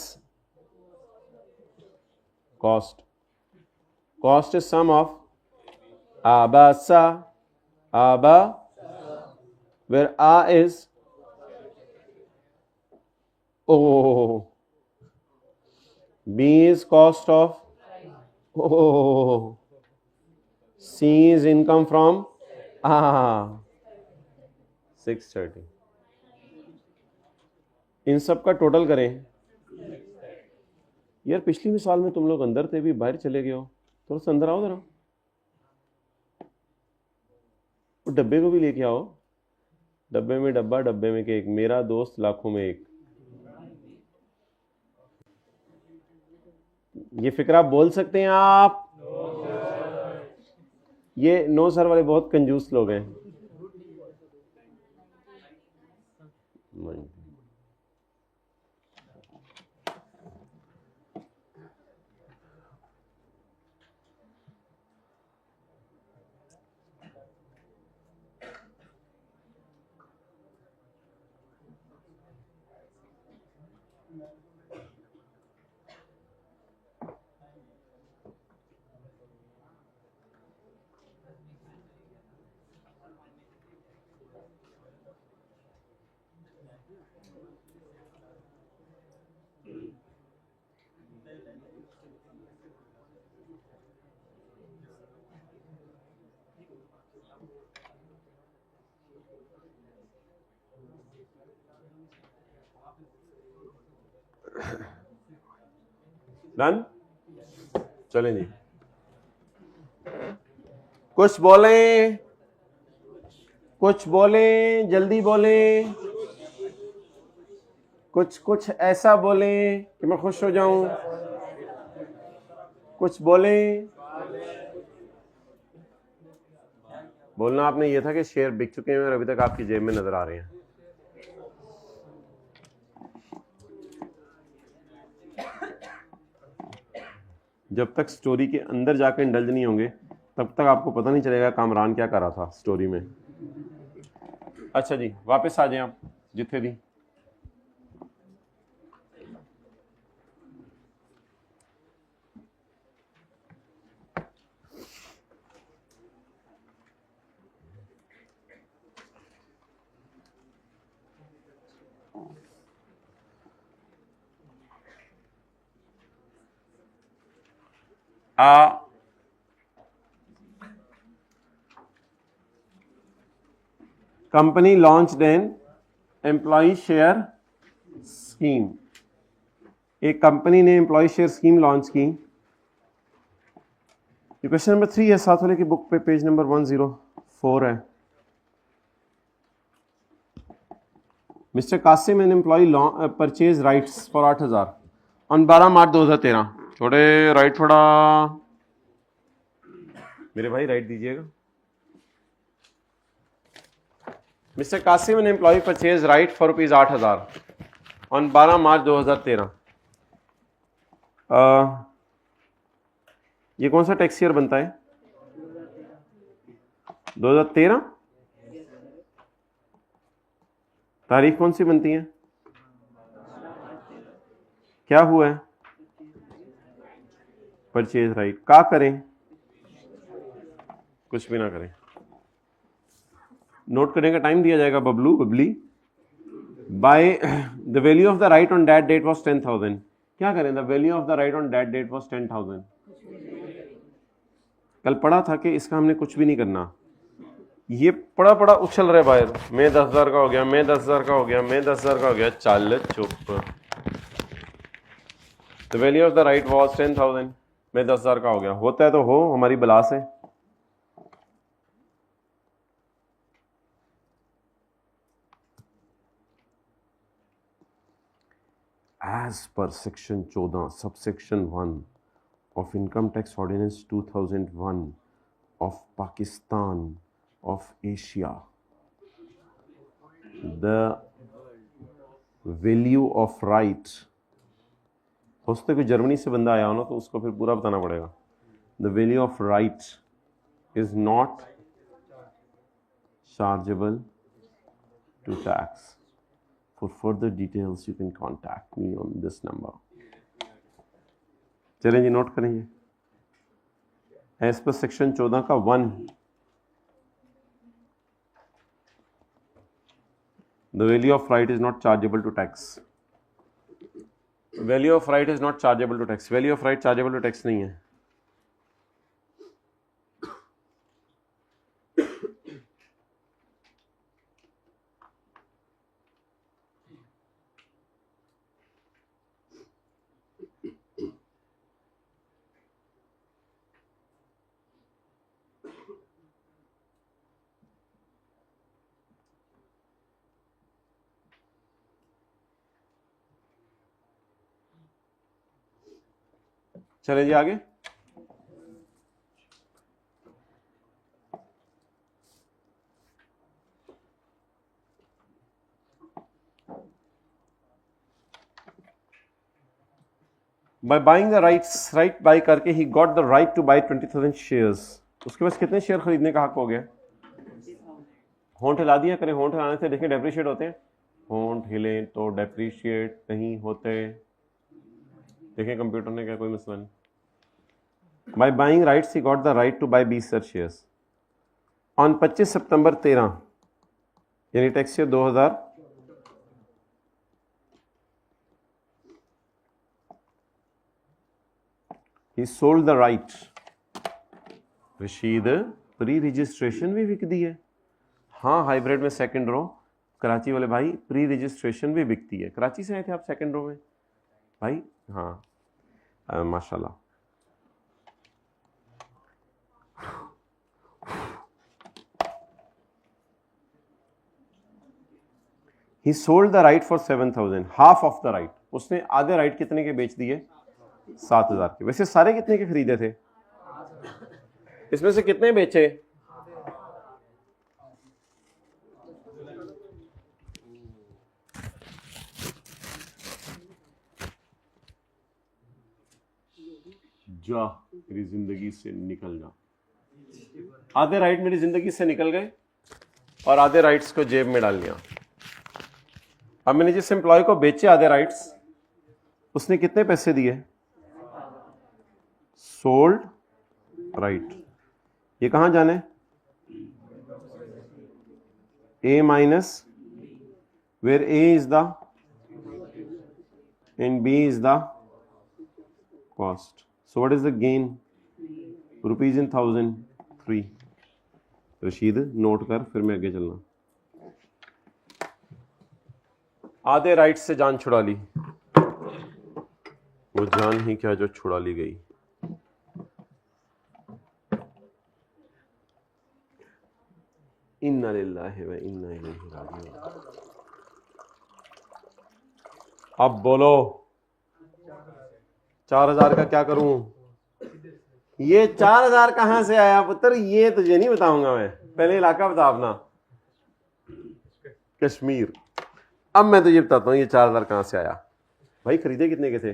S1: cost is sum of abasa, aba, where a is oh, B is cost of, oh, C is income from 630. इन सब का टोटल करें। यार पिछली मिसाल में तुम लोग अंदर थे, भी बाहर चले गए हो, थोड़ा सा अंदर आओ जरा, वो डब्बे को भी लेके आओ। डब्बे में डब्बा, डब्बे में केक, मेरा दोस्त लाखों में एक। ये फिक्र आप बोल सकते हैं आप? ये नो सर वाले बहुत कंजूस लोग हैं। डन? चलें जी, कुछ बोलें, कुछ बोलें, जल्दी बोलें, कुछ ऐसा बोलें कि मैं खुश हो जाऊं। कुछ बोलें। बोलना आपने ये था कि शेयर बिक चुके हैं और अभी तक आपकी जेब में नजर आ रहे हैं। जब तक स्टोरी के अंदर जाकर इंडल्ज नहीं होंगे तब तक आपको पता नहीं चलेगा कामरान क्या कर रहा था स्टोरी में। अच्छा जी, वापस आ जाएं आप जिथे थी। Company launched an employ share scheme. एक कंपनी ने एम्प्लॉय शेयर स्कीम लॉन्च की। ये क्वेश्चन नंबर 3 है, साथ वाले की बुक पे पेज नंबर 104 है। Mister Qasim an employ purchase rights for 8000 on 12 March 2013। छोटे राइट थोड़ा मेरे भाई राइट दीजिएगा। Mister Qasim an employ purchase right for ₹8000 on 12 March 2013। ये कौन सा टैक्स ईयर बनता है? 2013। तारीख कौन सी बनती है? क्या हुआ है? परचेज राइट का करें, कुछ भी ना करें। नोट करने का टाइम दिया जाएगा Bablu Babli. By the value of the right on that date was 10,000। क्या करें? The value of the right on that date was 10,000। कल पढ़ा था कि इसका हमने कुछ भी नहीं करना। ये पड़ा उछल रहे बाहर, मैं 10,000 का हो गया, मैं 10,000 का हो गया, मैं 10,000 का हो गया। चल चुप। The value of the right was 10,000। मैं 10,000 का हो गया। होता है तो हो, हमारी बला से। As per section 14 subsection 1 of Income Tax Ordinance 2001 of Pakistan of Asia, the value of right, हो सकता है कोई जर्मनी से बंदा आया हो ना, तो उसको फिर पूरा बताना पड़ेगा। The value of right is not chargeable to tax. For further details, you can contact me on this number. चलें जी, नोट करेंगे। एज पर सेक्शन 14 का 1, the value of right is not chargeable to tax. Value of right is not chargeable to tax, value of right chargeable to tax नहीं है। चले जी आगे। By buying the right buy करके he got the right to buy 20,000 shares। उसके पास कितने शेयर खरीदने का हक हो गया? होंठ हिला दिया करें, होंठ हिलाने से देखें डेप्रिशिएट होते हैं, होंठ हिले तो डेप्रिशिएट नहीं होते। देखें कंप्यूटर ने क्या, कोई मसला नहीं। By buying rights he got the right to buy 20 shares on 25 सितंबर 13 यानी tax year 2000 he sold the right। Rashid pre registration भी बिकती है। हाँ हाइब्रिड में सेकंड रो, कराची वाले भाई प्री रजिस्ट्रेशन भी बिकती है। कराची से आए थे आप सेकंड रो में भाई? हाँ माशाल्लाह। He sold the right for 7,000, half of the right। उसने आधे राइट कितने के बेच दिए? 7,000 के। वैसे सारे कितने के खरीदे थे? इसमें से कितने बेचे? जा मेरी जिंदगी से निकल जा। आधे राइट मेरी जिंदगी से निकल गए और आधे राइट्स को जेब में डाल लिया। अब मैंने जिस एम्प्लॉय को बेचे आधे राइट्स, उसने कितने पैसे दिए? Sold right. ये कहां जाने? A minus where A is the and B is the cost. So what is the gain? Rupees in 1003। Rashid note कर, फिर मैं आगे चलना। आधे राइट से जान छुड़ा ली, वो जान ही क्या जो छुड़ा ली गई। इन्ना लिल्लाहि व इन्ना इलैहि राजिऊन। अब बोलो 4,000 का क्या करूं? ये 4,000 कहां से आया पुत्र? ये तुझे नहीं बताऊंगा मैं, पहले इलाका बता अपना। कश्मीर। अब मैं तुझे बताता हूं ये 4,000 कहां से आया। भाई खरीदे कितने के थे?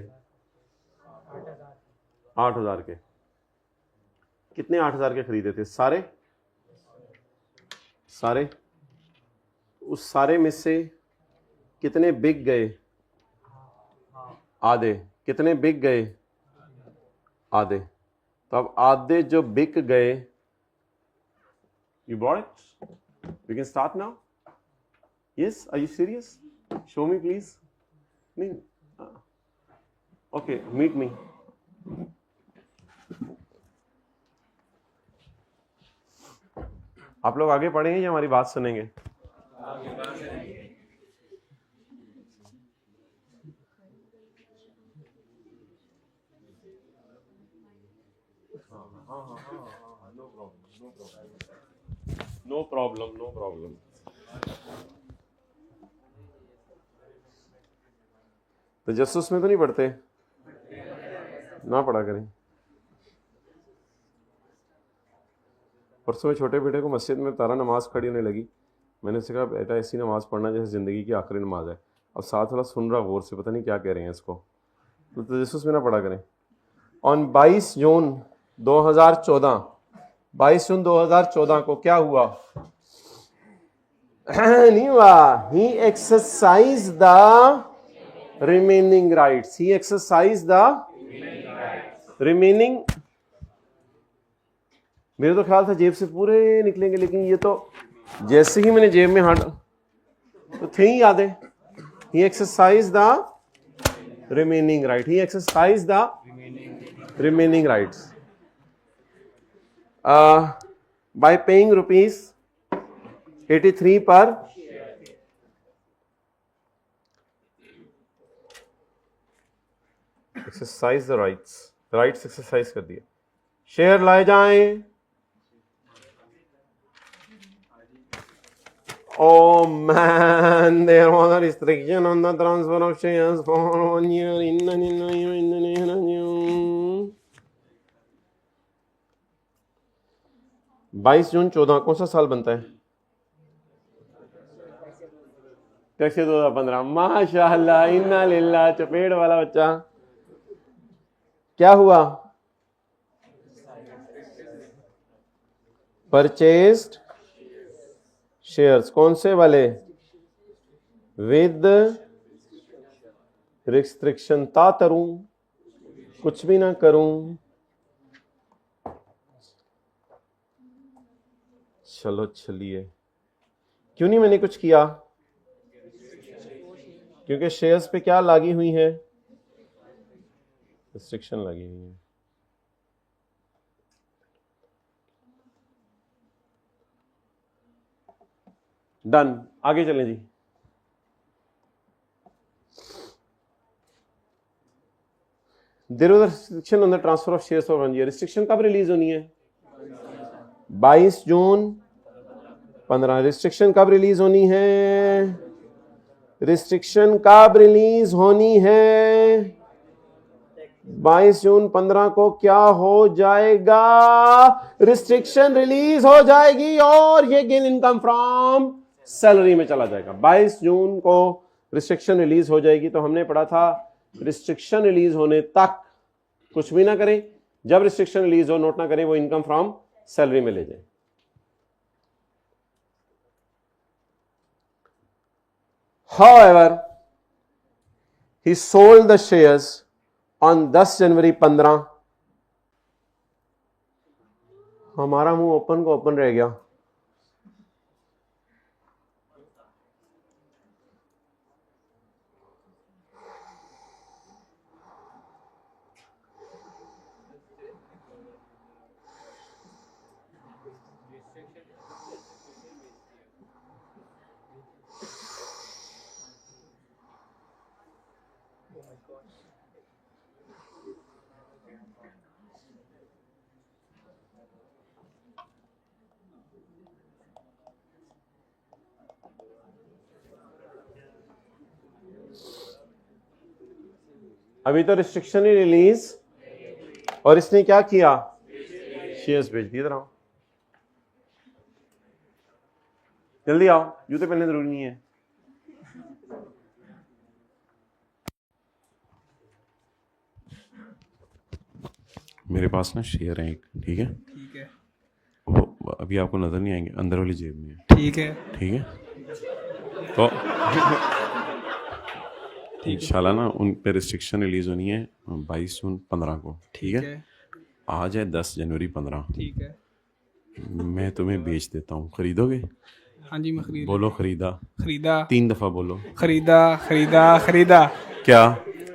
S1: 8,000 के। कितने 8,000 के खरीदे थे? सारे सारे। उस सारे में से कितने बिक गए? आधे। कितने बिक गए? आधे। तो अब आधे जो बिक गए, you bought it, we can start now. Yes, are you serious? Show me please. नहीं, ओके, मीट मी। आप लोग आगे पढ़ेंगे या हमारी बात सुनेंगे? No problem, no problem. तजस्सुस में तो नहीं पढ़ते? ना पढ़ा करें। परसों में छोटे बेटे को मस्जिद में तारा नमाज खड़ी होने लगी। मैंने उससे कहा बेटा ऐसी नमाज पढ़ना जैसे ज़िंदगी की आखिरी नमाज है। अब साथ वाला सुन रहा गौर से, पता नहीं क्या कह रहे हैं इसको। तो तजस्सुस में ना पढ़ा करें। ऑन 22 जून 2014, 22 जून 2014 को क्या हुआ? नहीं हुआ। He exercise the remaining rights. He exercise the remaining. मेरे तो ख्याल था जेब से पूरे निकलेंगे, लेकिन ये तो जैसे ही मैंने जेब में हाथ तो थे ही आधे। He exercise the remaining right. He exercised the remaining rights by paying rupees 83 per exercise the rights exercise कर दिए. शेयर लाए जाएं. Oh man, there was a restriction on the transfer of shares for 1 year in the new. 22 जून 14 कौन सा साल बनता है? टैक्सी 2015. माशाअल्लाह, इन्ना लिल्लाह, चपेट वाला बच्चा. क्या हुआ? Purchased shares. कौन से वाले? With restriction. तातरू, कुछ भी ना करूं. चलो चलिए. क्यों नहीं मैंने कुछ किया? क्योंकि शेयर्स पे क्या लगी हुई है? रिस्ट्रिक्शन लगी हुई है. डन. आगे चलें जी. There was a restriction on the transfer of shares for 1 year. Restriction कब रिलीज होनी है? 22 जून 15. रिस्ट्रिक्शन कब रिलीज होनी है? रिस्ट्रिक्शन कब रिलीज होनी है? 22 जून 15 को क्या हो जाएगा? रिस्ट्रिक्शन रिलीज हो जाएगी और ये गेन इनकम फ्रॉम सैलरी में चला जाएगा. 22 जून को रिस्ट्रिक्शन रिलीज हो जाएगी. तो हमने पढ़ा था रिस्ट्रिक्शन रिलीज होने तक कुछ भी ना करें. जब रिस्ट्रिक्शन रिलीज हो, नोट ना करें, वो इनकम फ्रॉम सैलरी में ले जाए. However, he sold the shares on 10 जनवरी 15. हमारा मुंह ओपन को ओपन रह गया. अभी तो रिस्ट्रिक्शन ही रिलीज, और इसने क्या किया? शेयर्स बेच दिए. इधर आओ, जल्दी आओ, जूते पहनने जरूरी नहीं है. मेरे पास ना शेयर है एक. ठीक है,
S4: ठीक है,
S1: वो अभी आपको नजर नहीं आएंगे, अंदर वाली जेब में है.
S4: ठीक है,
S1: ठीक है. तो इंशाल्लाह ना उन पे रिस्ट्रिक्शन रिलीज होनी है 22 जून 15 को. ठीक है. आज है 10 जनवरी 15.
S4: ठीक है.
S1: मैं तुम्हें बेच देता हूँ, खरीदोगे?
S4: हाँ जी, मैं खरीद.
S1: बोलो खरीदा.
S4: खरीदा.
S1: 3 दफा बोलो.
S4: खरीदा, खरीदा, खरीदा.
S1: क्या?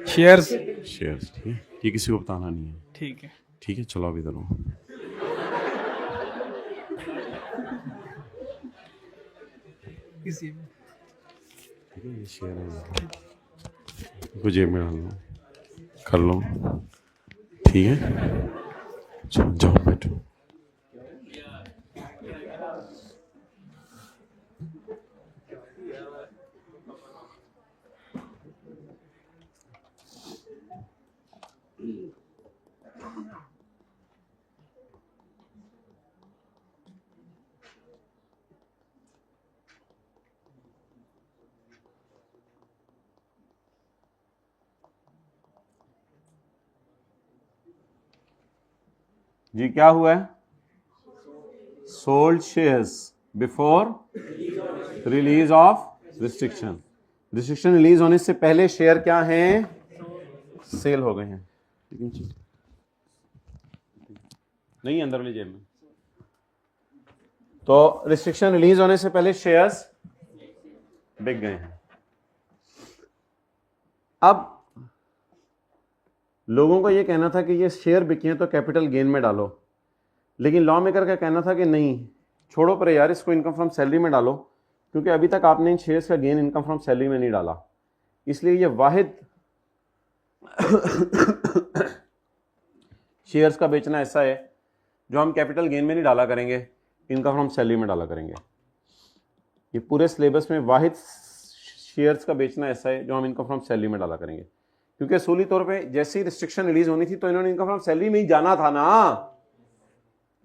S4: शेयर्स.
S1: शेयर्स. ठीक है, ये किसी को बताना नहीं है.
S4: ठीक है.
S1: ठीक है, चलो अभी इधर.
S4: इसी में
S1: ठीक है, ये शेयर है, इसको जेब में डाल लो, कर लो. ठीक है, जाओ जाओ बैठो. जी क्या हुआ है? Sold shares before release of restriction. Restriction release होने से पहले शेयर क्या हैं? सेल हो गए हैं. नहीं, अंदर वाली जेब में. तो रिस्ट्रिक्शन रिलीज होने से पहले शेयर्स बिक गए हैं. अब लोगों को ये कहना था कि ये शेयर बिके हैं तो कैपिटल गेन में डालो, लेकिन लॉ मेकर का कहना था कि नहीं, छोड़ो पर यार, इसको इनकम फ्रॉम सैलरी में डालो, क्योंकि अभी तक आपने इन शेयर्स का गेन इनकम फ्रॉम सैलरी में नहीं डाला। इसलिए ये वाहिद शेयर्स का बेचना ऐसा है जो हम कैपिटल गेन में नहीं डाला करेंगे, इनकम फ्रॉम सैलरी में डाला करेंगे। ये पूरे सिलेबस में वाहिद शेयर्स का बेचना ऐसा है जो हम इनकम फ्रॉम सैलरी में डाला करेंगे, क्योंकि असूली तौर पे जैसे ही रिस्ट्रिक्शन रिलीज होनी थी तो इन्होंने इनकम फ्रॉम सैलरी में ही जाना था ना।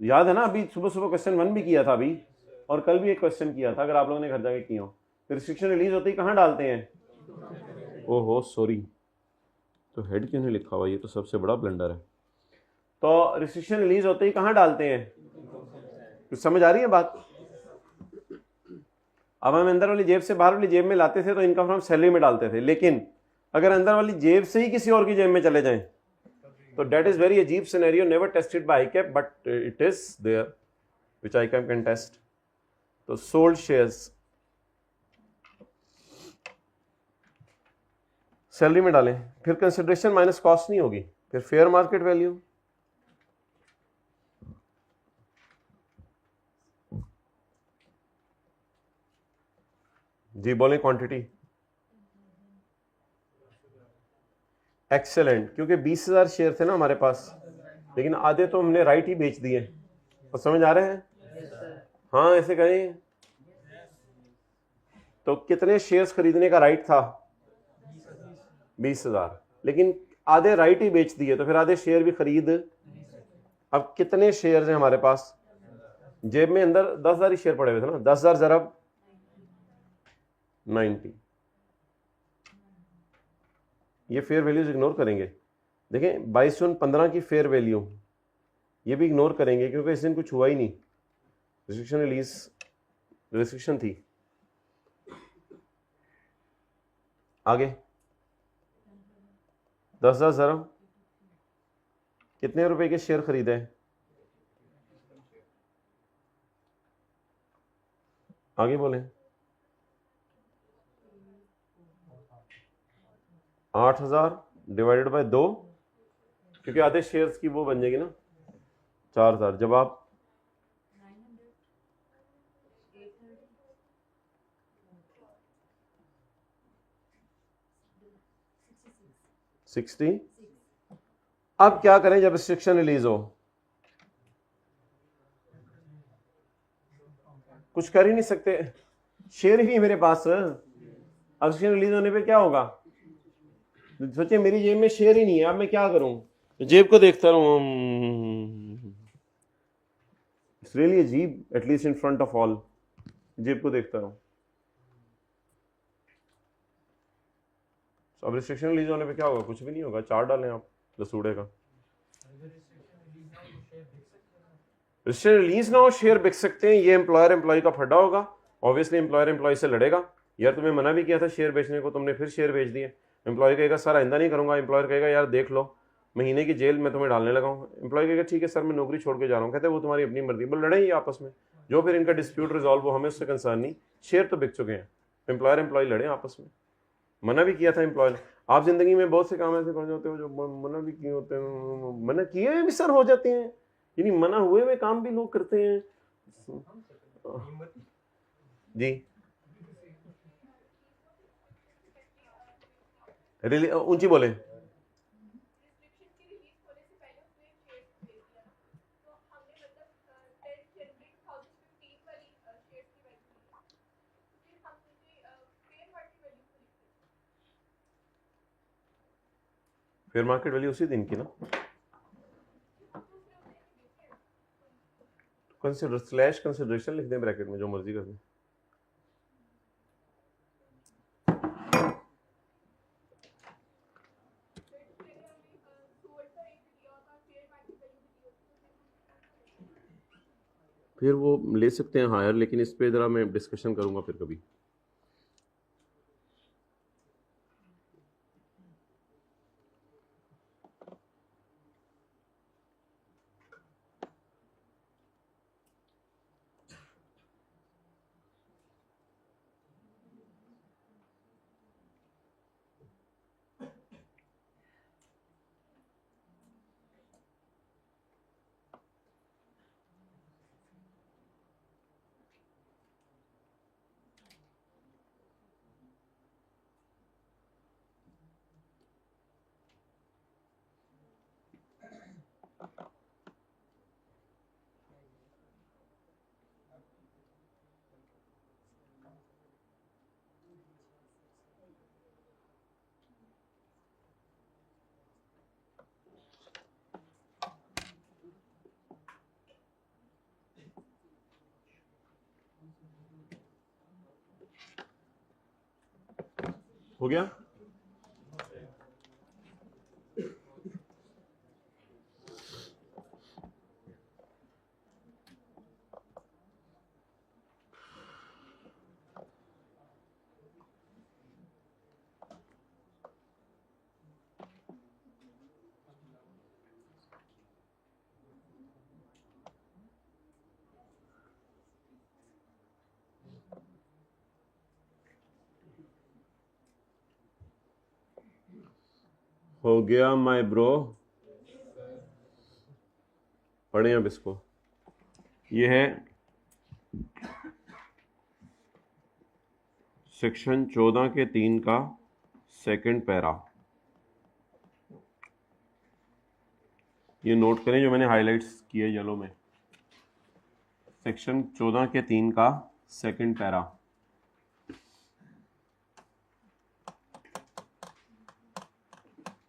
S1: याद है ना, अभी सुबह सुबह क्वेश्चन 1 भी किया था अभी, और कल भी एक क्वेश्चन किया था, अगर आप लोगों ने घर जाके किए हो। रिस्ट्रिक्शन रिलीज होते ही कहाँ डालते हैं? ओहो सॉरी, तो हेड क्यों नहीं लिखा हुआ, ये तो सबसे बड़ा ब्लंडर है। तो रिस्ट्रिक्शन रिलीज होते ही कहाँ डालते हैं? कुछ समझ आ रही है बात? अब हम अंदर वाली जेब से बाहर वाली जेब में लाते थे तो इनकम फ्रॉम सैलरी में डालते थे, लेकिन अगर अंदर वाली जेब से ही किसी और की जेब में चले जाएं तो डेट इज वेरी अजीब scenario, never tested by ICAP but it is there which ICAP can test. तो सोल्ड शेयर्स सैलरी में डालें, फिर कंसिडरेशन माइनस कॉस्ट नहीं होगी, फिर फेयर मार्केट वैल्यू, जी बोले क्वांटिटी, एक्सेलेंट, क्योंकि 20,000 शेयर थे ना हमारे पास, लेकिन आधे तो हमने राइट ही बेच दिए। तो समझ आ रहे हैं? हाँ ऐसे करें। तो कितने शेयर्स खरीदने का राइट था? 20,000, लेकिन आधे राइट ही बेच दिए, तो फिर आधे शेयर भी खरीद। अब कितने शेयर हैं हमारे पास? जेब में अंदर 10,000 ही शेयर पड़े हुए थे ना, 10,000 ज़रब 90, ये फेयर वैल्यूज इग्नोर करेंगे। देखें 22 जून 15 की फेयर वैल्यू ये भी इग्नोर करेंगे, क्योंकि इस दिन कुछ हुआ ही नहीं, रिस्ट्रिक्शन रिलीज रिस्ट्रिक्शन थी। आगे 10,000 ज़रब कितने रुपए के शेयर खरीदे? आगे बोलें। 8,000 डिवाइडेड बाय 2, क्योंकि आधे शेयर्स की वो बन जाएगी ना 4,000। जवाब 60। अब क्या करें जब रिस्ट्रिक्शन रिलीज हो? कुछ कर ही नहीं सकते, शेयर ही नहीं मेरे पास। अब रिस्ट्रिक्शन रिलीज होने पे क्या होगा? सोचिए मेरी जेब में शेयर ही नहीं है, अब मैं क्या करूं? जेब को देखता रहूं, इट्स रियली अजीब, at least in front of all, जेब को देखता रहूं। अब रिस्ट्रिक्शन रिलीज होने पे क्या होगा? कुछ भी नहीं होगा, चार्ट डालें आप लसूड़े का। रिस्ट्रिक्शन रिलीज ना हो, शेयर बिक सकते हैं, ये एम्प्लॉयर एम्प्लॉय का फड्डा होगा। ऑब्वियसली एम्प्लॉयर एम्प्लॉय से लड़ेगा, यार तुम्हें मना भी किया था शेयर बेचने को, तुमने फिर शेयर बेच दिए। एम्प्लॉय कहेगा सर आइंदा नहीं करूंगा, एम्प्लॉयर कहेगा यार देख लो महीने की जेल में तुम्हें डालने लगा हूँ। एम्प्लॉय कहेगा ठीक है सर मैं नौकरी छोड़ के जा रहा हूँ, कहते हैं वो तुम्हारी अपनी मर्जी, बोल लड़े ही आपस में, जो फिर इनका डिस्प्यूट रिजॉल्व हो, हमें उससे कंसर्न नहीं, शेयर तो बिक चुके हैं। एम्प्लॉयर एम्प्लॉय लड़े आपस में, मना भी किया था एम्प्लॉय ने। आप जिंदगी में बहुत से काम ऐसे कर जाते हो जो मना भी किए होते हैं, मना किए हुए भी सर हो जाते हैं, यानी मना हुए हुए काम भी लोग करते हैं। जी ऊंची बोले। फेयर मार्केट वैल्यू उसी दिन की ना, कंसिडर स्लैश कंसिडरेशन लिख दें ब्रैकेट में, जो मर्जी कर दें। फिर वो ले सकते हैं हायर, लेकिन इस पे जरा मैं डिस्कशन करूंगा फिर कभी। हो गया? हो गया माय ब्रो? पढ़ें अब इसको। ये है सेक्शन 14 के 3 का सेकंड पैरा। ये नोट करें जो मैंने हाइलाइट्स किए येलो में। सेक्शन 14 के 3 का second para.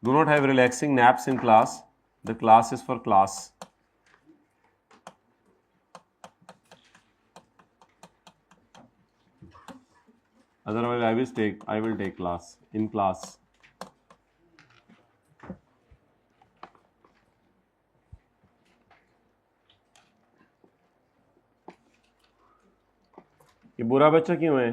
S1: Do not have relaxing naps in class. The class is for class. Otherwise, I will take class in class. ये बुरा बच्चा क्यों है?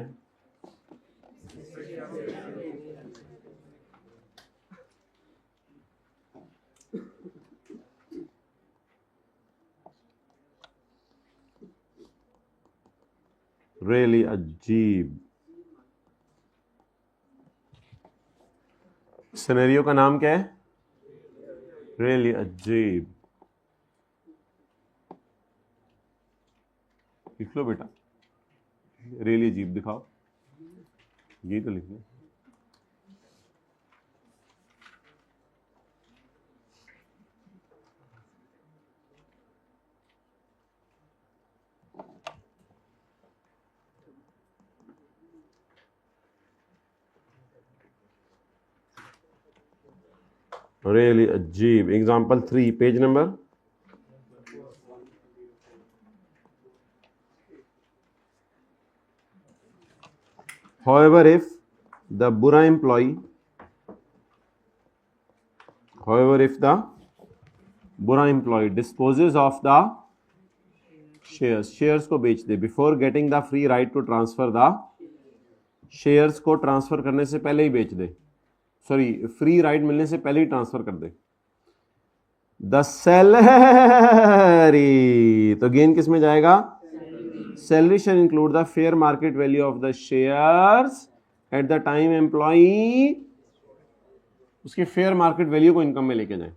S1: Really अजीब। सिनेरियो का नाम क्या है? Really अजीब। लिख लो बेटा। Really अजीब दिखाओ। ये तो लिख लो। Really अजीब। Example 3 page number however if the बुरा employee disposes of the shares को बेच दे before getting the free right to transfer the shares को ट्रांसफर करने से पहले ही बेच दे, सॉरी फ्री राइट मिलने से पहले ही ट्रांसफर कर दे। द सैलरी, तो गेन किस में जाएगा? Salary shall include the fair market value of the shares at the time employee, उसकी फेयर मार्केट वैल्यू को इनकम में लेके जाए।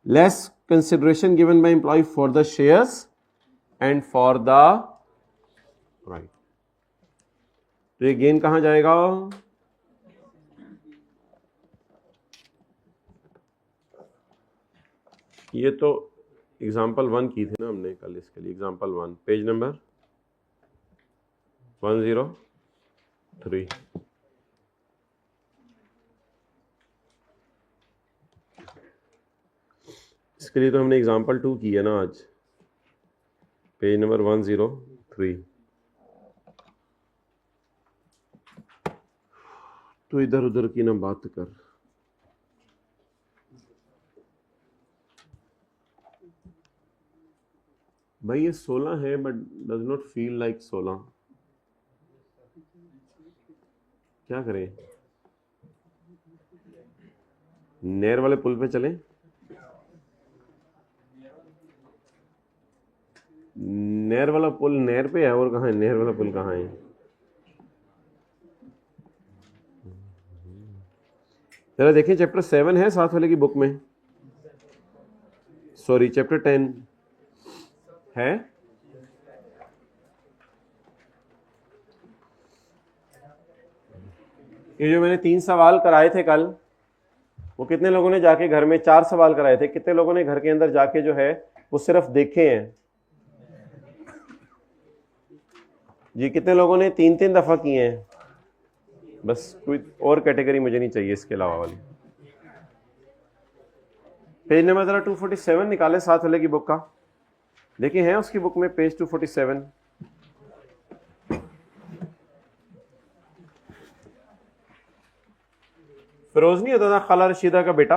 S1: Less consideration given by employee for the shares and for the right. तो ये गेन कहां जाएगा? ये तो एग्जाम्पल 1 की थी ना हमने कल, इसके लिए एग्जाम्पल 1 पेज नंबर 103। इसके लिए तो हमने एग्जाम्पल 2 की है ना आज, पेज नंबर 103। तो इधर उधर की ना बात कर। भाई ये 16 है but does not feel like 16। क्या करें? नहर वाले पुल पे चलें? नहर वाला पुल नहर पे है और कहाँ है? नहर वाला पुल कहाँ है? जरा देखिए चैप्टर 7 है साथ वाले की बुक में, सॉरी चैप्टर 10 है। ये जो मैंने 3 सवाल कराए थे कल, वो कितने लोगों ने जाके घर में 4 सवाल कराए थे, कितने लोगों ने घर के अंदर जाके जो है वो सिर्फ देखे हैं जी? कितने लोगों ने 3-3 दफा किए हैं? बस कोई और कैटेगरी मुझे नहीं चाहिए इसके अलावा वाली। पेज नंबर जरा 247 निकाले साथ वाले की बुक का, देखिए हैं उसकी बुक में पेज 247। फिरोज नहीं होता था खाला रशीदा का बेटा,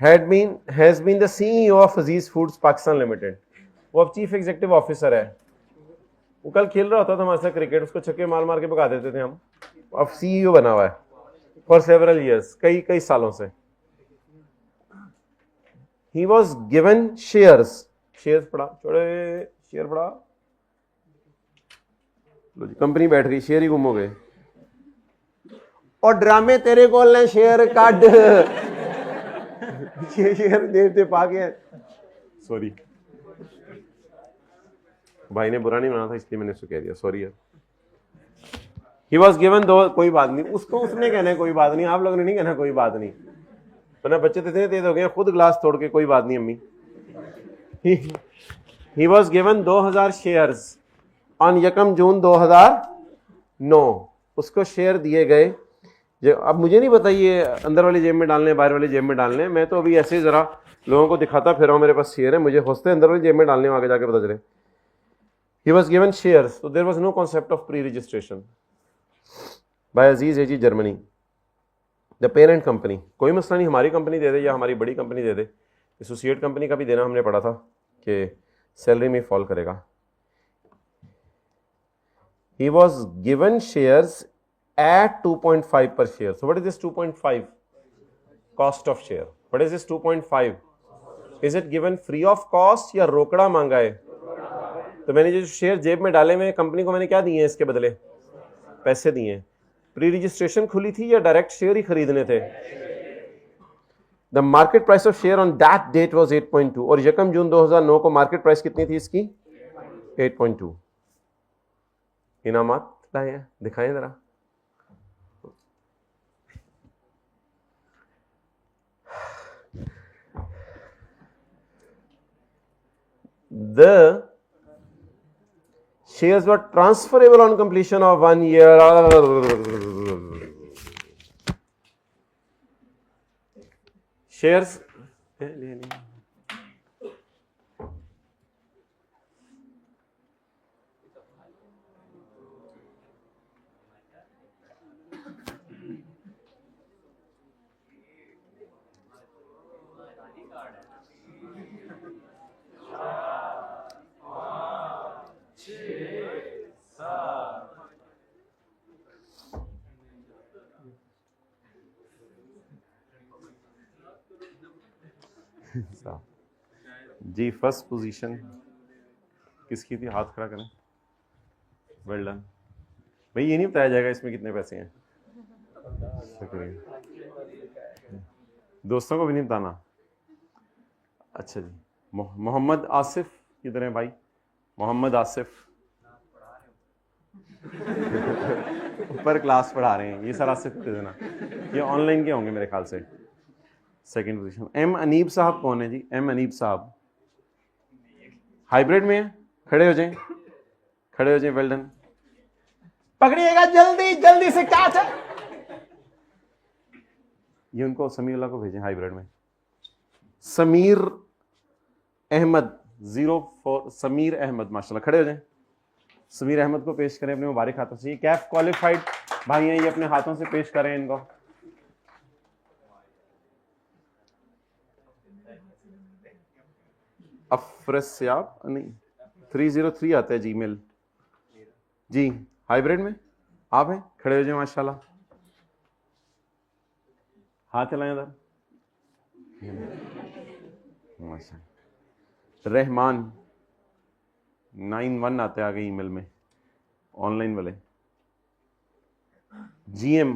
S1: has been the CEO of Aziz foods Pakistan limited. वो अब चीफ एग्जीक्यूटिव ऑफिसर है। वो कल खेल रहा होता था हमारे साथ क्रिकेट, उसको छक्के मार मार के भगा देते थे हम। अब सीईओ बना हुआ है फॉर सेवरल ईयर्स, कई सालों से। ही वॉज गिवन शेयर्स पड़ा, छोड़े शेयर पड़ा, लो जी कंपनी बैठ गई, शेयर ही गुम हो गए। और ड्रामे तेरे को ले शेयर काट शेयर देते पाके, सॉरी भाई ने बुरा नहीं माना था इसलिए मैंने उसको कह दिया, सॉरी यार। ही वॉज गिवन दो, कोई बात नहीं, उसको उसने कहना है कोई बात नहीं, आप लोगों ने नहीं कहना कोई बात नहीं, वरना बच्चे तो इतने तेज हो गए खुद ग्लास तोड़ के कोई बात नहीं अम्मी। He was given 2000 shares on 1 जून 2009, उसको शेयर दिए गए। जो अब मुझे नहीं पता ये अंदर वाली जेब में डालने बाहर वाली जेब में डालने, मैं तो अभी ऐसे ही जरा लोगों को दिखाता फिर मेरे पास शेयर है, मुझे होते अंदर वाली जेब में डालने आगे जाके पता चले। He was given shares, so there was no concept of pre-registration by Aziz AG Germany, the parent company। कोई मसला नहीं, हमारी कंपनी दे दे या हमारी बड़ी कंपनी दे दे, एसोसिएट कंपनी का भी देना हमने पढ़ा था कि सैलरी में फॉल करेगा। He was given shares at 2.5 per share. So what is this 2.5? Cost of share. What is this 2.5? Is it given free of cost या रोकड़ा मांगा है? तो मैंने जो शेयर जेब में डाले में कंपनी को मैंने क्या दिए हैं इसके बदले? पैसे दिए हैं। प्री रजिस्ट्रेशन खुली थी या डायरेक्ट शेयर ही खरीदने थे? The market price of share on that date was 8.2 और 1 जून 2009 को मार्केट प्राइस कितनी थी इसकी? 8.2। इनामात लाए हैं, दिखाएं जरा। The shares were transferable on completion of 1 year. Shares जी फर्स्ट पोजीशन किसकी थी? हाथ खड़ा करें। वेल डन भाई। ये नहीं बताया जाएगा इसमें कितने पैसे हैं, शुक्रिया। दोस्तों को भी नहीं बताना। अच्छा जी, मोहम्मद आसिफ किधर है भाई? मोहम्मद आसिफ ऊपर क्लास पढ़ा रहे हैं, ये सारा आसिफ दे देना, ये ऑनलाइन के होंगे मेरे ख्याल से। सेकंड पोजीशन एम अनीब साहब कौन है जी? एम अनीब साहब हाइब्रिड में है, खड़े हो जाएं, खड़े हो जाएं। Well done. पकड़िएगा जल्दी जल्दी से, क्या था ये? उनको समीर को भेजें हाइब्रिड में। समीर अहमद 04 समीर अहमद, माशाल्लाह खड़े हो जाएं। समीर अहमद को पेश करें अपने मुबारक हाथों से। ये कैफ क्वालिफाइड भाई हैं, ये अपने हाथों से पेश करें इनको। अफरस्याब नहीं 303 आता है जीमेल जी। हाइब्रिड में आप हैं, खड़े हो जाए माशाल्लाह। हाथ चलाएं इधर। माशाल्लाह। रहमान 91 आता है आगे ईमेल में, ऑनलाइन वाले। GM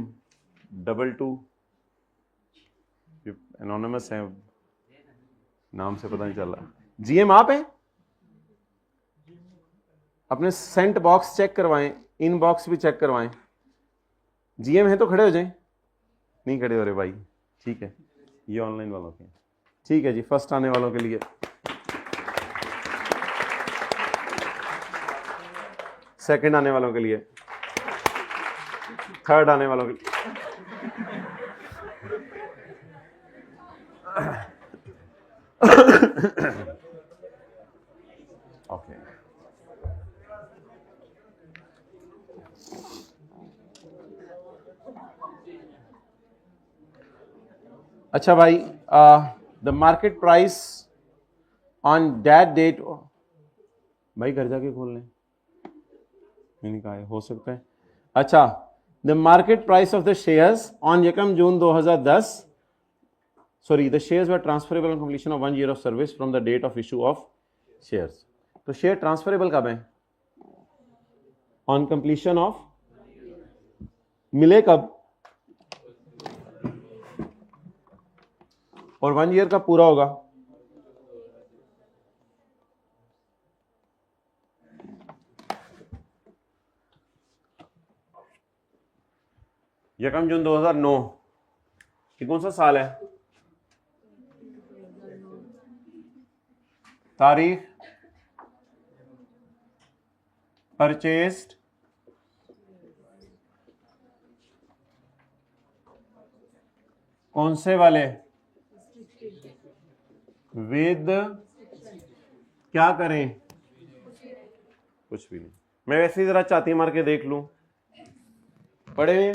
S1: 22 एनोनिमस है, नाम से पता नहीं चल रहा। GM आप हैं? अपने सेंट बॉक्स चेक करवाएं, इन बॉक्स भी चेक करवाएं। GM है तो खड़े हो जाएं। नहीं खड़े हो रहे भाई, ठीक है। ये ऑनलाइन वालों के, ठीक है जी। फर्स्ट आने वालों के लिए, सेकंड आने वालों के लिए, थर्ड आने वालों के लिए। ओके अच्छा भाई, the market price on that date, भाई घर जाके खोल लें, मैंने कहा है, हो सकता है। अच्छा, the market price of the shares on यकम June 2010, sorry, the shares were transferable on completion of 1 year of service from the date of issue of shares. तो शेयर ट्रांसफरेबल कब है? ऑन कंप्लीशन ऑफ, मिले कब? और 1 year का पूरा होगा। यकम जून 2009, ये कौन सा साल है? तारीख, परचेस्ड, कौन से वाले? विद क्या करें? कुछ भी नहीं, मैं वैसे ही जरा चाती मार के देख लूं, पढ़े हुए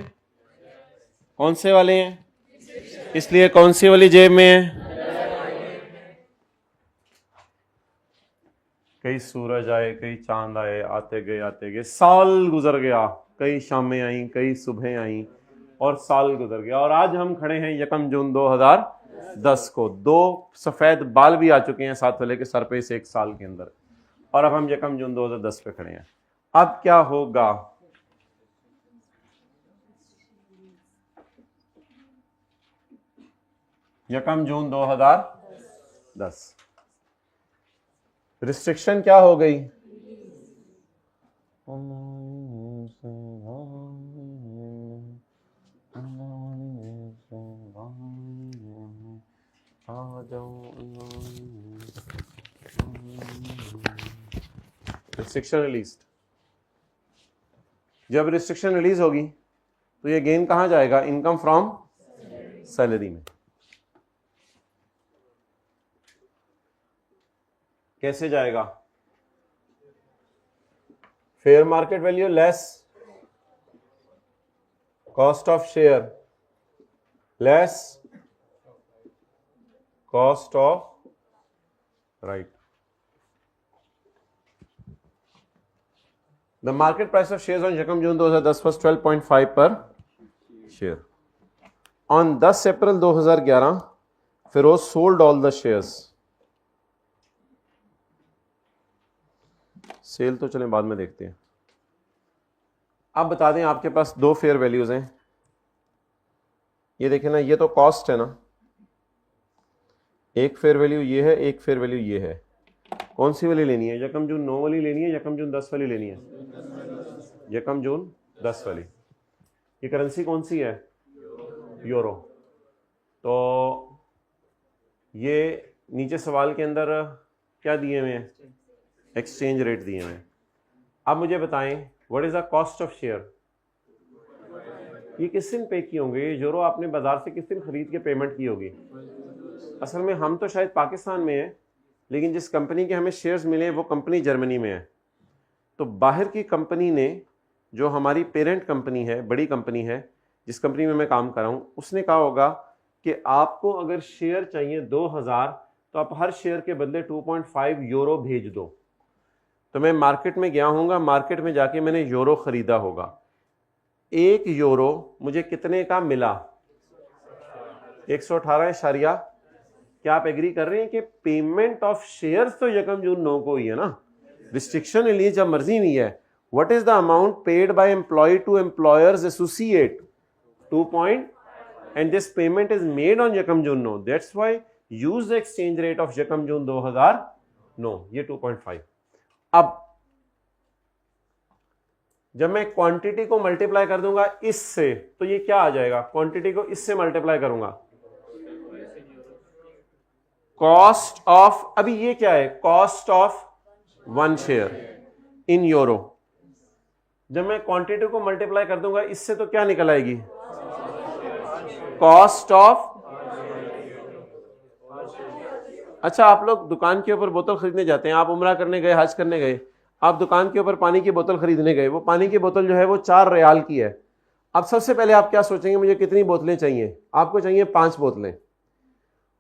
S1: कौन से वाले हैं, इसलिए कौन सी वाली जेब में है? कई सूरज आए, कई चांद आए, आते गए, साल गुजर गया, कई शामें आई, कई सुबह आई, और साल गुजर गया, और आज हम खड़े हैं यकम जून 2010 को। 2 सफेद बाल भी आ चुके हैं साथ वाले के सर पे इस 1 साल के अंदर, और अब हम यकम जून 2010 पे खड़े हैं। अब क्या होगा? यकम जून 2010, रिस्ट्रिक्शन क्या हो गई? Restriction released. जब रिस्ट्रिक्शन रिलीज होगी तो ये गेन कहां जाएगा? इनकम फ्रॉम सैलरी में। कैसे जाएगा? Fair market value less cost of share less cost of right. The market price of shares on यकम June 2010 was 12.5 per share. On 10 April 2011 Firoz sold all the shares. Sale तो चलें बाद में देखते हैं। अब बता दें, आपके पास 2 फेयर वैल्यूज हैं, ये देखें ना, ये तो कॉस्ट है ना, एक फेयर वैल्यू ये है, एक फेयर वैल्यू ये है। कौन सी वाली लेनी है? यकम जून 9 वाली लेनी है, यकम जून 10 वाली लेनी है? यकम जून 10 वाली। ये करेंसी कौन सी है? यूरो। तो ये नीचे सवाल के अंदर क्या दिए हुए हैं? एक्सचेंज रेट दिए हुए हैं। अब मुझे बताएं, what is the cost of share? ये किस दिन पे की होंगे? ये यूरो आपने बाजार से किस दिन खरीद के पेमेंट की होगी? असल में हम तो शायद पाकिस्तान में हैं, लेकिन जिस कंपनी के हमें शेयर्स मिले वो कंपनी जर्मनी में है। तो बाहर की कंपनी ने, जो हमारी पेरेंट कंपनी है, बड़ी कंपनी है जिस कंपनी में मैं काम कर रहा हूँ, उसने कहा होगा कि आपको अगर शेयर चाहिए 2000 तो आप हर शेयर के बदले 2.5 यूरो भेज दो। तो मैं मार्केट में गया हूँगा, मार्केट में जाके मैंने यूरो खरीदा होगा। 1 यूरो मुझे कितने का मिला? 118। क्या आप एग्री कर रहे हैं कि पेमेंट ऑफ शेयर्स तो यकम जून 9 को ही है ना? रिस्ट्रिक्शन रिलीज जब मर्जी हुई है। What is the amount paid by employee to employers associate? 2 and this payment is made on यकम जून 9। That's why use the exchange rate of यकम जून 2009, ये 2.5। अब जब मैं क्वांटिटी को मल्टीप्लाई कर दूंगा इससे, तो ये क्या आ जाएगा? क्वांटिटी को इससे मल्टीप्लाई करूंगा, कॉस्ट ऑफ, अभी ये क्या है? Cost of 1 share in euro. जब मैं क्वांटिटी को मल्टीप्लाई कर दूंगा इससे, तो क्या निकल आएगी? Cost of. अच्छा, आप लोग दुकान के ऊपर बोतल खरीदने जाते हैं, आप उम्रा करने गए, हज करने गए, आप दुकान के ऊपर पानी की बोतल खरीदने गए, वो पानी की बोतल जो है वो 4 रियाल की है। अब सबसे पहले आप क्या सोचेंगे? मुझे कितनी बोतलें चाहिए? आपको चाहिए 5 बोतलें।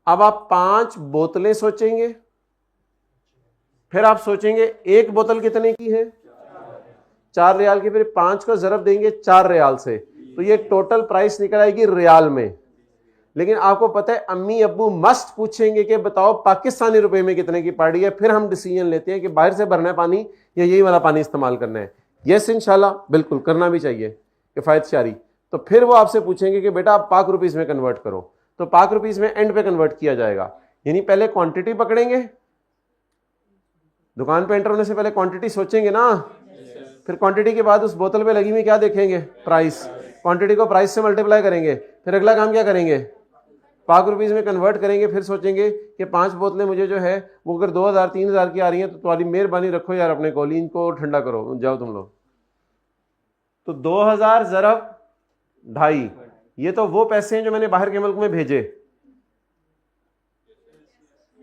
S1: अब आप 5 बोतलें सोचेंगे, फिर आप सोचेंगे एक बोतल कितने की है, 4 रियाल की, फिर 5 को जरब देंगे 4 रियाल से, तो ये टोटल प्राइस निकल आएगी रियाल में। लेकिन आपको पता है अम्मी अब्बू मस्ट पूछेंगे कि बताओ पाकिस्तानी रुपए में कितने की पड़ रही है, फिर हम डिसीजन लेते हैं कि बाहर से भरना है पानी या यही वाला पानी इस्तेमाल करना है। यस इंशाल्लाह बिल्कुल करना भी चाहिए किफायतशारी। तो फिर वो आपसे पूछेंगे कि बेटा आप पाक रुपीस में कन्वर्ट करो, तो पाक रुपीस में एंड पे कन्वर्ट किया जाएगा। यानी पहले क्वांटिटी पकड़ेंगे, दुकान पे एंटर होने से पहले क्वांटिटी सोचेंगे ना, फिर क्वांटिटी के बाद उस बोतल पे लगी हुई क्या देखेंगे, प्राइस, क्वांटिटी को प्राइस से मल्टीप्लाई करेंगे, फिर अगला काम क्या करेंगे, पाक रुपीस में कन्वर्ट करेंगे। फिर सोचेंगे कि 5 बोतलें मुझे जो है वो अगर 2000 3000 की आ रही हैं तो तुम्हारी मेहरबानी रखो यार अपने कोलीन को ठंडा करो, जाओ तुम लोग। तो 2000 ज़रब 2.5, ये तो वो पैसे हैं जो मैंने बाहर के मुल्क में भेजे,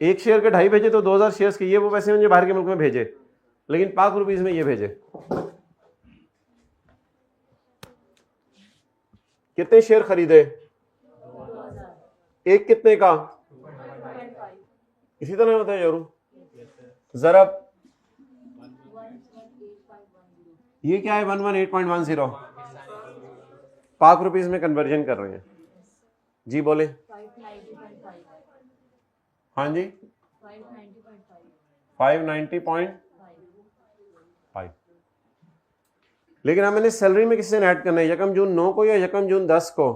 S1: एक शेयर के 2.5 भेजे तो 2000 शेयर्स के, ये वो पैसे मुझे बाहर के मुल्क में भेजे, लेकिन पाक रुपीस में ये भेजे। कितने शेयर खरीदे, एक कितने का, इसी तरह होता है यारू। ज़रब ये क्या है 118.10, पाक रुपीस में कन्वर्जन कर रहे हैं जी, बोले। हाँ जी 590.5। लेकिन अब मैंने सैलरी में किससे ऐड करना है, यकम जून 9 को या यकम जून 10 को,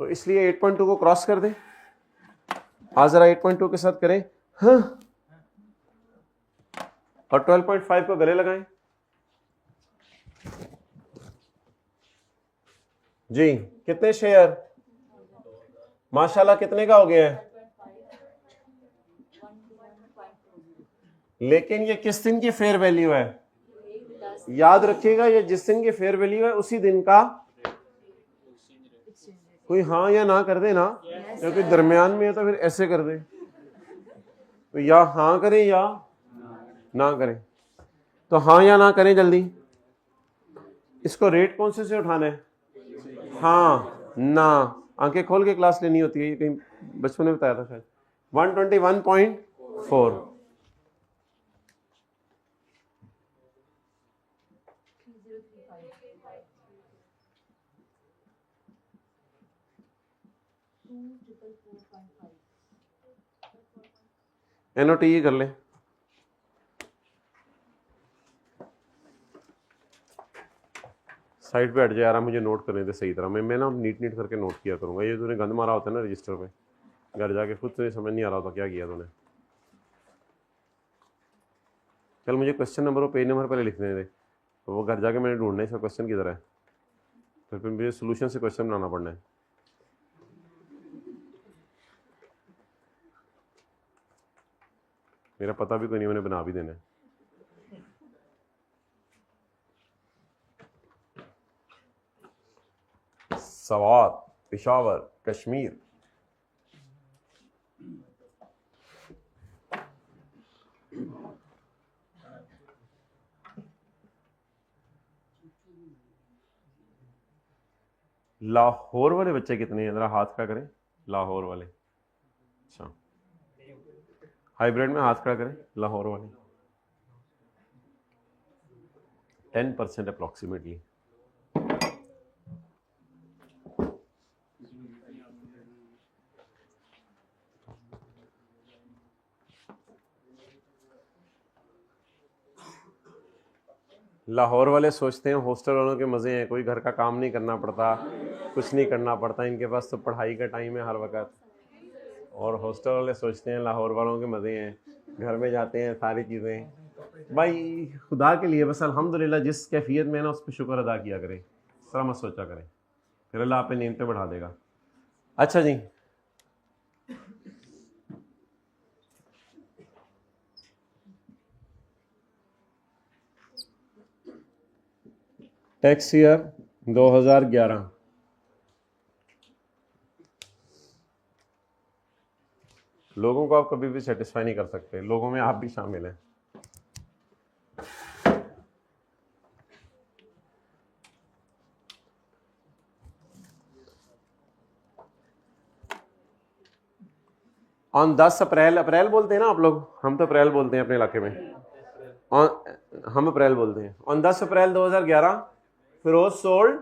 S1: तो इसलिए 8.2 को क्रॉस कर दें। आज जरा 8.2 के साथ करें हाँ, और 12.5 को गले लगाएं जी। कितने शेयर माशाल्लाह कितने का हो गया है, लेकिन ये किस दिन की फेयर वैल्यू है, याद रखिएगा ये जिस दिन की फेयर वैल्यू है उसी दिन का। कोई हाँ या ना कर दे ना, क्योंकि दरमियान में है तो फिर ऐसे कर दे, तो या हाँ करें या ना करें, तो हाँ या ना करें जल्दी। इसको रेट कौन से उठाना है, हाँ ना, आंखें खोल के क्लास लेनी होती है, ये कहीं बचपन में बताया था शायद। 121.4 NOT ये कर ले। साइड पे हट जाए यार, मुझे नोट करने दे सही तरह। मैं ना नीट करके नोट किया करूंगा। ये तूने गंद मारा होता है ना रजिस्टर पे, घर जाके खुद से समझ नहीं आ रहा होता क्या किया तूने। चल मुझे क्वेश्चन नंबर और पेज नंबर पहले लिखने दे, तो वो घर जाके मैंने ढूंढना है इसका क्वेश्चन किधर है, तो फिर मुझे सोल्यूशन से क्वेश्चन बनाना पड़ना है। मेरा पता भी कोई नहीं, मैंने बना भी देना है। सवात, पेशावर, कश्मीर। लाहौर वाले बच्चे कितने हैं, जरा हाथ खड़ा करें। लाहौर वाले, अच्छा हाइब्रिड में हाथ खड़ा करें। लाहौर वाले 10% अप्रॉक्सीमेटली। लाहौर वाले सोचते हैं हॉस्टल वालों के मज़े हैं, कोई घर का काम नहीं करना पड़ता, कुछ नहीं करना पड़ता, इनके पास तो पढ़ाई का टाइम है हर वक्त। और हॉस्टल वाले सोचते हैं लाहौर वालों के मज़े हैं, घर में जाते हैं सारी चीज़ें। भाई खुदा के लिए बस अल्हम्दुलिल्लाह जिस कैफियत में है ना उस पर शुक्र अदा किया करें, इस तरह मत सोचा करें, फिर अल्लाह आप पे नींद पे बढ़ा देगा। अच्छा जी, टैक्स ईयर 2011। लोगों को आप कभी भी सेटिस्फाई नहीं कर सकते, लोगों में आप भी शामिल हैं। ऑन 10 अप्रैल, अप्रैल बोलते हैं ना आप लोग, हम तो अप्रैल बोलते हैं अपने इलाके में, हम अप्रैल बोलते हैं। On 10 April 2011 Firoz sold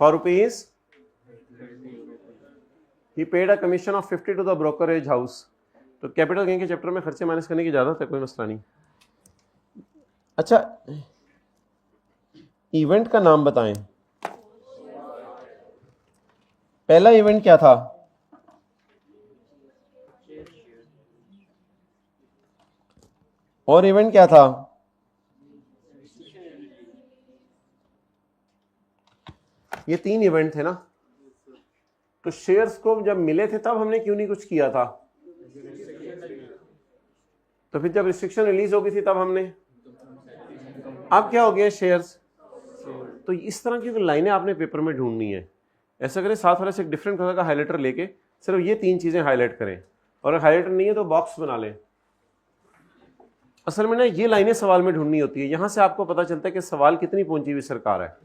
S1: for rupees, he paid a commission of 50 to the brokerage house. तो कैपिटल गेन के चैप्टर में खर्चे माइनस करने की इजाजत है, कोई मसला नहीं। अच्छा, इवेंट का नाम बताएं। पहला इवेंट क्या था? और इवेंट क्या था? ये 3 इवेंट थे ना। तो शेयर्स को जब मिले थे तब हमने क्यों नहीं कुछ किया था? तो फिर जब रिस्ट्रिक्शन रिलीज हो गई थी तब हमने, अब क्या हो गया शेयर्स। तो इस तरह की लाइनें आपने पेपर में ढूंढनी है। ऐसा करें, साथ वाले से एक डिफरेंट कलर का हाइलाइटर लेके सिर्फ ये 3 चीजें हाईलाइट करें, और अगर हाइलाइटर नहीं है तो बॉक्स बना लें। असल में ना ये लाइनें सवाल में ढूंढनी होती है, यहां से आपको पता चलता है कि सवाल कितनी पहुंची हुई सरकार है।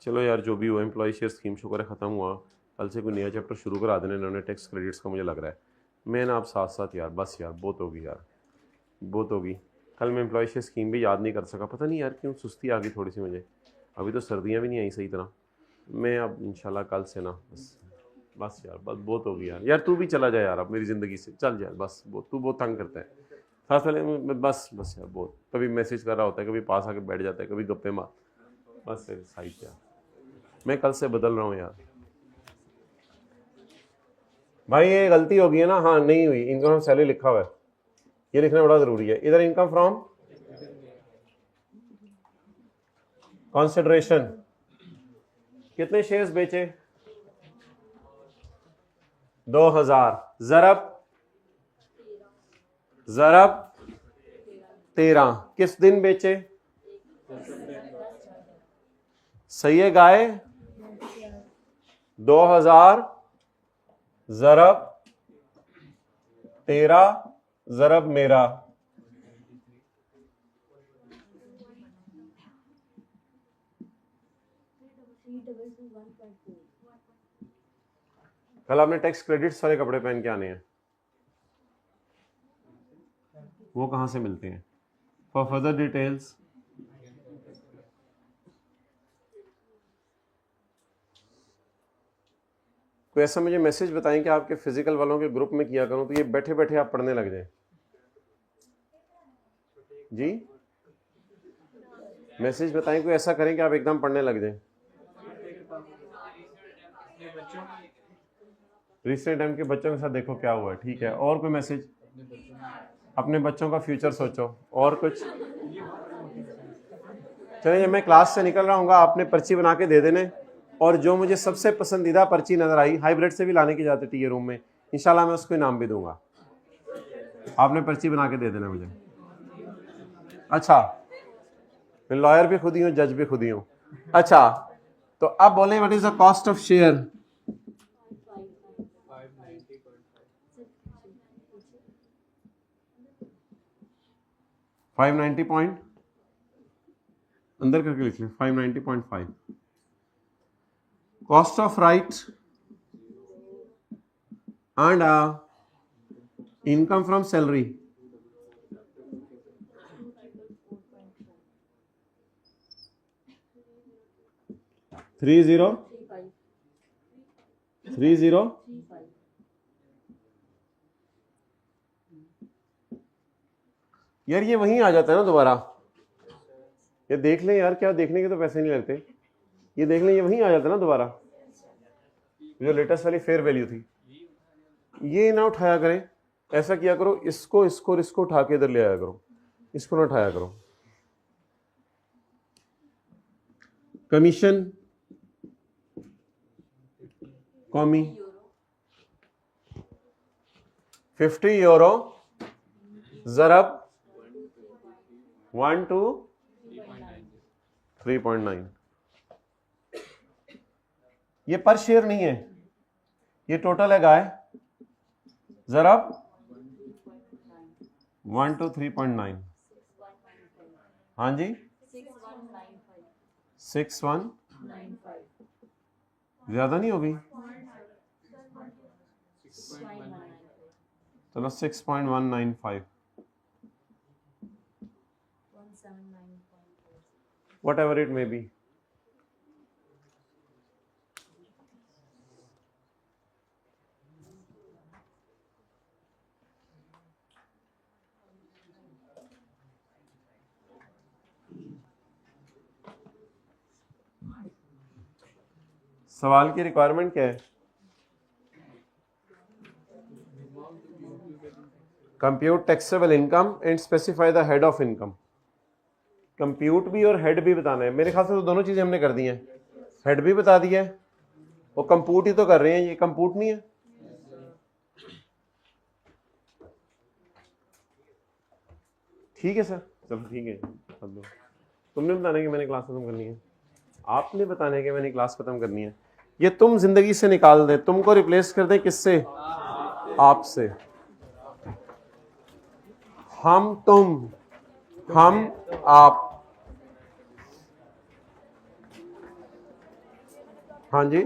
S1: चलो यार, जो भी हुआ, एम्प्लॉय शेयर स्कीम शुक्र है ख़त्म हुआ। कल से कोई नया चैप्टर शुरू करा देना इन्होंने, टैक्स क्रेडिट्स का। मुझे लग रहा है मैं ना आप साथ साथ यार, बस यार बहुत होगी यार, बहुत होगी। कल मैं एम्प्लॉय शेयर स्कीम भी याद नहीं कर सका, पता नहीं यार क्यों, सुस्ती आ गई थोड़ी सी मुझे। अभी तो सर्दियाँ भी नहीं आई सही तरह। मैं अब इंशाल्लाह कल से ना बस यार, बस बहुत होगी यार। यार तू भी चला जाए यार अब मेरी ज़िंदगी से, चल यार बस। तू बहुत तंग करता है साथ वाले में, बस यार बहुत। कभी मैसेज कर रहा होता है, कभी पास आके बैठ जाता है, कभी गप्पे मार, बस साइड यार। मैं कल से बदल रहा हूँ यार। भाई ये गलती हो गई है ना, हाँ नहीं हुई, इनकम फ्रॉम सैलरी लिखा हुआ है, ये लिखना बड़ा जरूरी है। इधर इनकम फ्रॉम कंसिडरेशन, कितने शेयर्स बेचे? 2000, ज़रब 13, किस दिन बेचे? सही है गाय। 2000 ज़रब 13 ज़रब मेरा, कल आपने टैक्स क्रेडिट्स वाले कपड़े पहन के आने हैं, वो कहां से मिलते हैं? फॉर फर्दर डिटेल्स कोई ऐसा मुझे मैसेज बताएं कि आपके फिजिकल वालों के ग्रुप में किया करूं तो ये बैठे बैठे आप पढ़ने लग जाए जी। मैसेज बताएं, कोई ऐसा करें कि आप एकदम पढ़ने लग जाएं। रिसेंट टाइम के बच्चों के साथ देखो क्या हुआ है, ठीक है। और कोई मैसेज? अपने बच्चों का फ्यूचर सोचो। और कुछ? चलिए, जब मैं क्लास से निकल रहा हूँ आपने पर्ची बना के दे देने, और जो मुझे सबसे पसंदीदा पर्ची नजर आई, हाइब्रिड से भी लाने की जाती थी ये रूम में, इंशाल्लाह मैं उसको इनाम भी दूंगा। आपने पर्ची बना के दे देना मुझे। अच्छा, मैं लॉयर भी खुद ही हूँ, जज भी खुद ही हूँ। अच्छा, तो अब बोलें what is the cost of share? $590 अंदर करके लिख लें, 590.5। Cost of right and income from salary, $30 यार ये वहीं आ जाता है ना दोबारा। ये देख लें यार, क्या देखने के तो पैसे नहीं लगते, ये देख लें, ये वहीं आ जाता है ना दोबारा, जो लेटेस्ट वाली फेयर वैल्यू थी। ये ना उठाया करें, ऐसा किया करो, इसको इसको और इसको उठा के इधर ले आया करो, इसको ना उठाया करो। कमीशन कॉमी €50 ज़रब 1 to 3.9। ये पर शेयर नहीं है, ये टोटल है गाय। जरा 1 to 3.9, हाँ जी 6195, ज्यादा नहीं होगी, चलो 6.195, whatever it may be. सवाल की रिक्वायरमेंट क्या है? Compute taxable income and specify the head of income. Compute भी और हेड भी बताना है। मेरे ख्याल से तो दोनों चीजें हमने कर दी हैं, हेड भी बता दिया है और कंप्यूट ही तो कर रहे हैं, ये कंप्यूट नहीं है। ठीक है सर, चलो ठीक है, कर दो। तुमने बताना कि मैंने क्लास खत्म करनी है, आपने बताना है कि मैंने क्लास खत्म करनी है। ये तुम जिंदगी से निकाल दें, तुमको रिप्लेस कर दें किससे? आपसे। हम तुम, हम आप, हाँ जी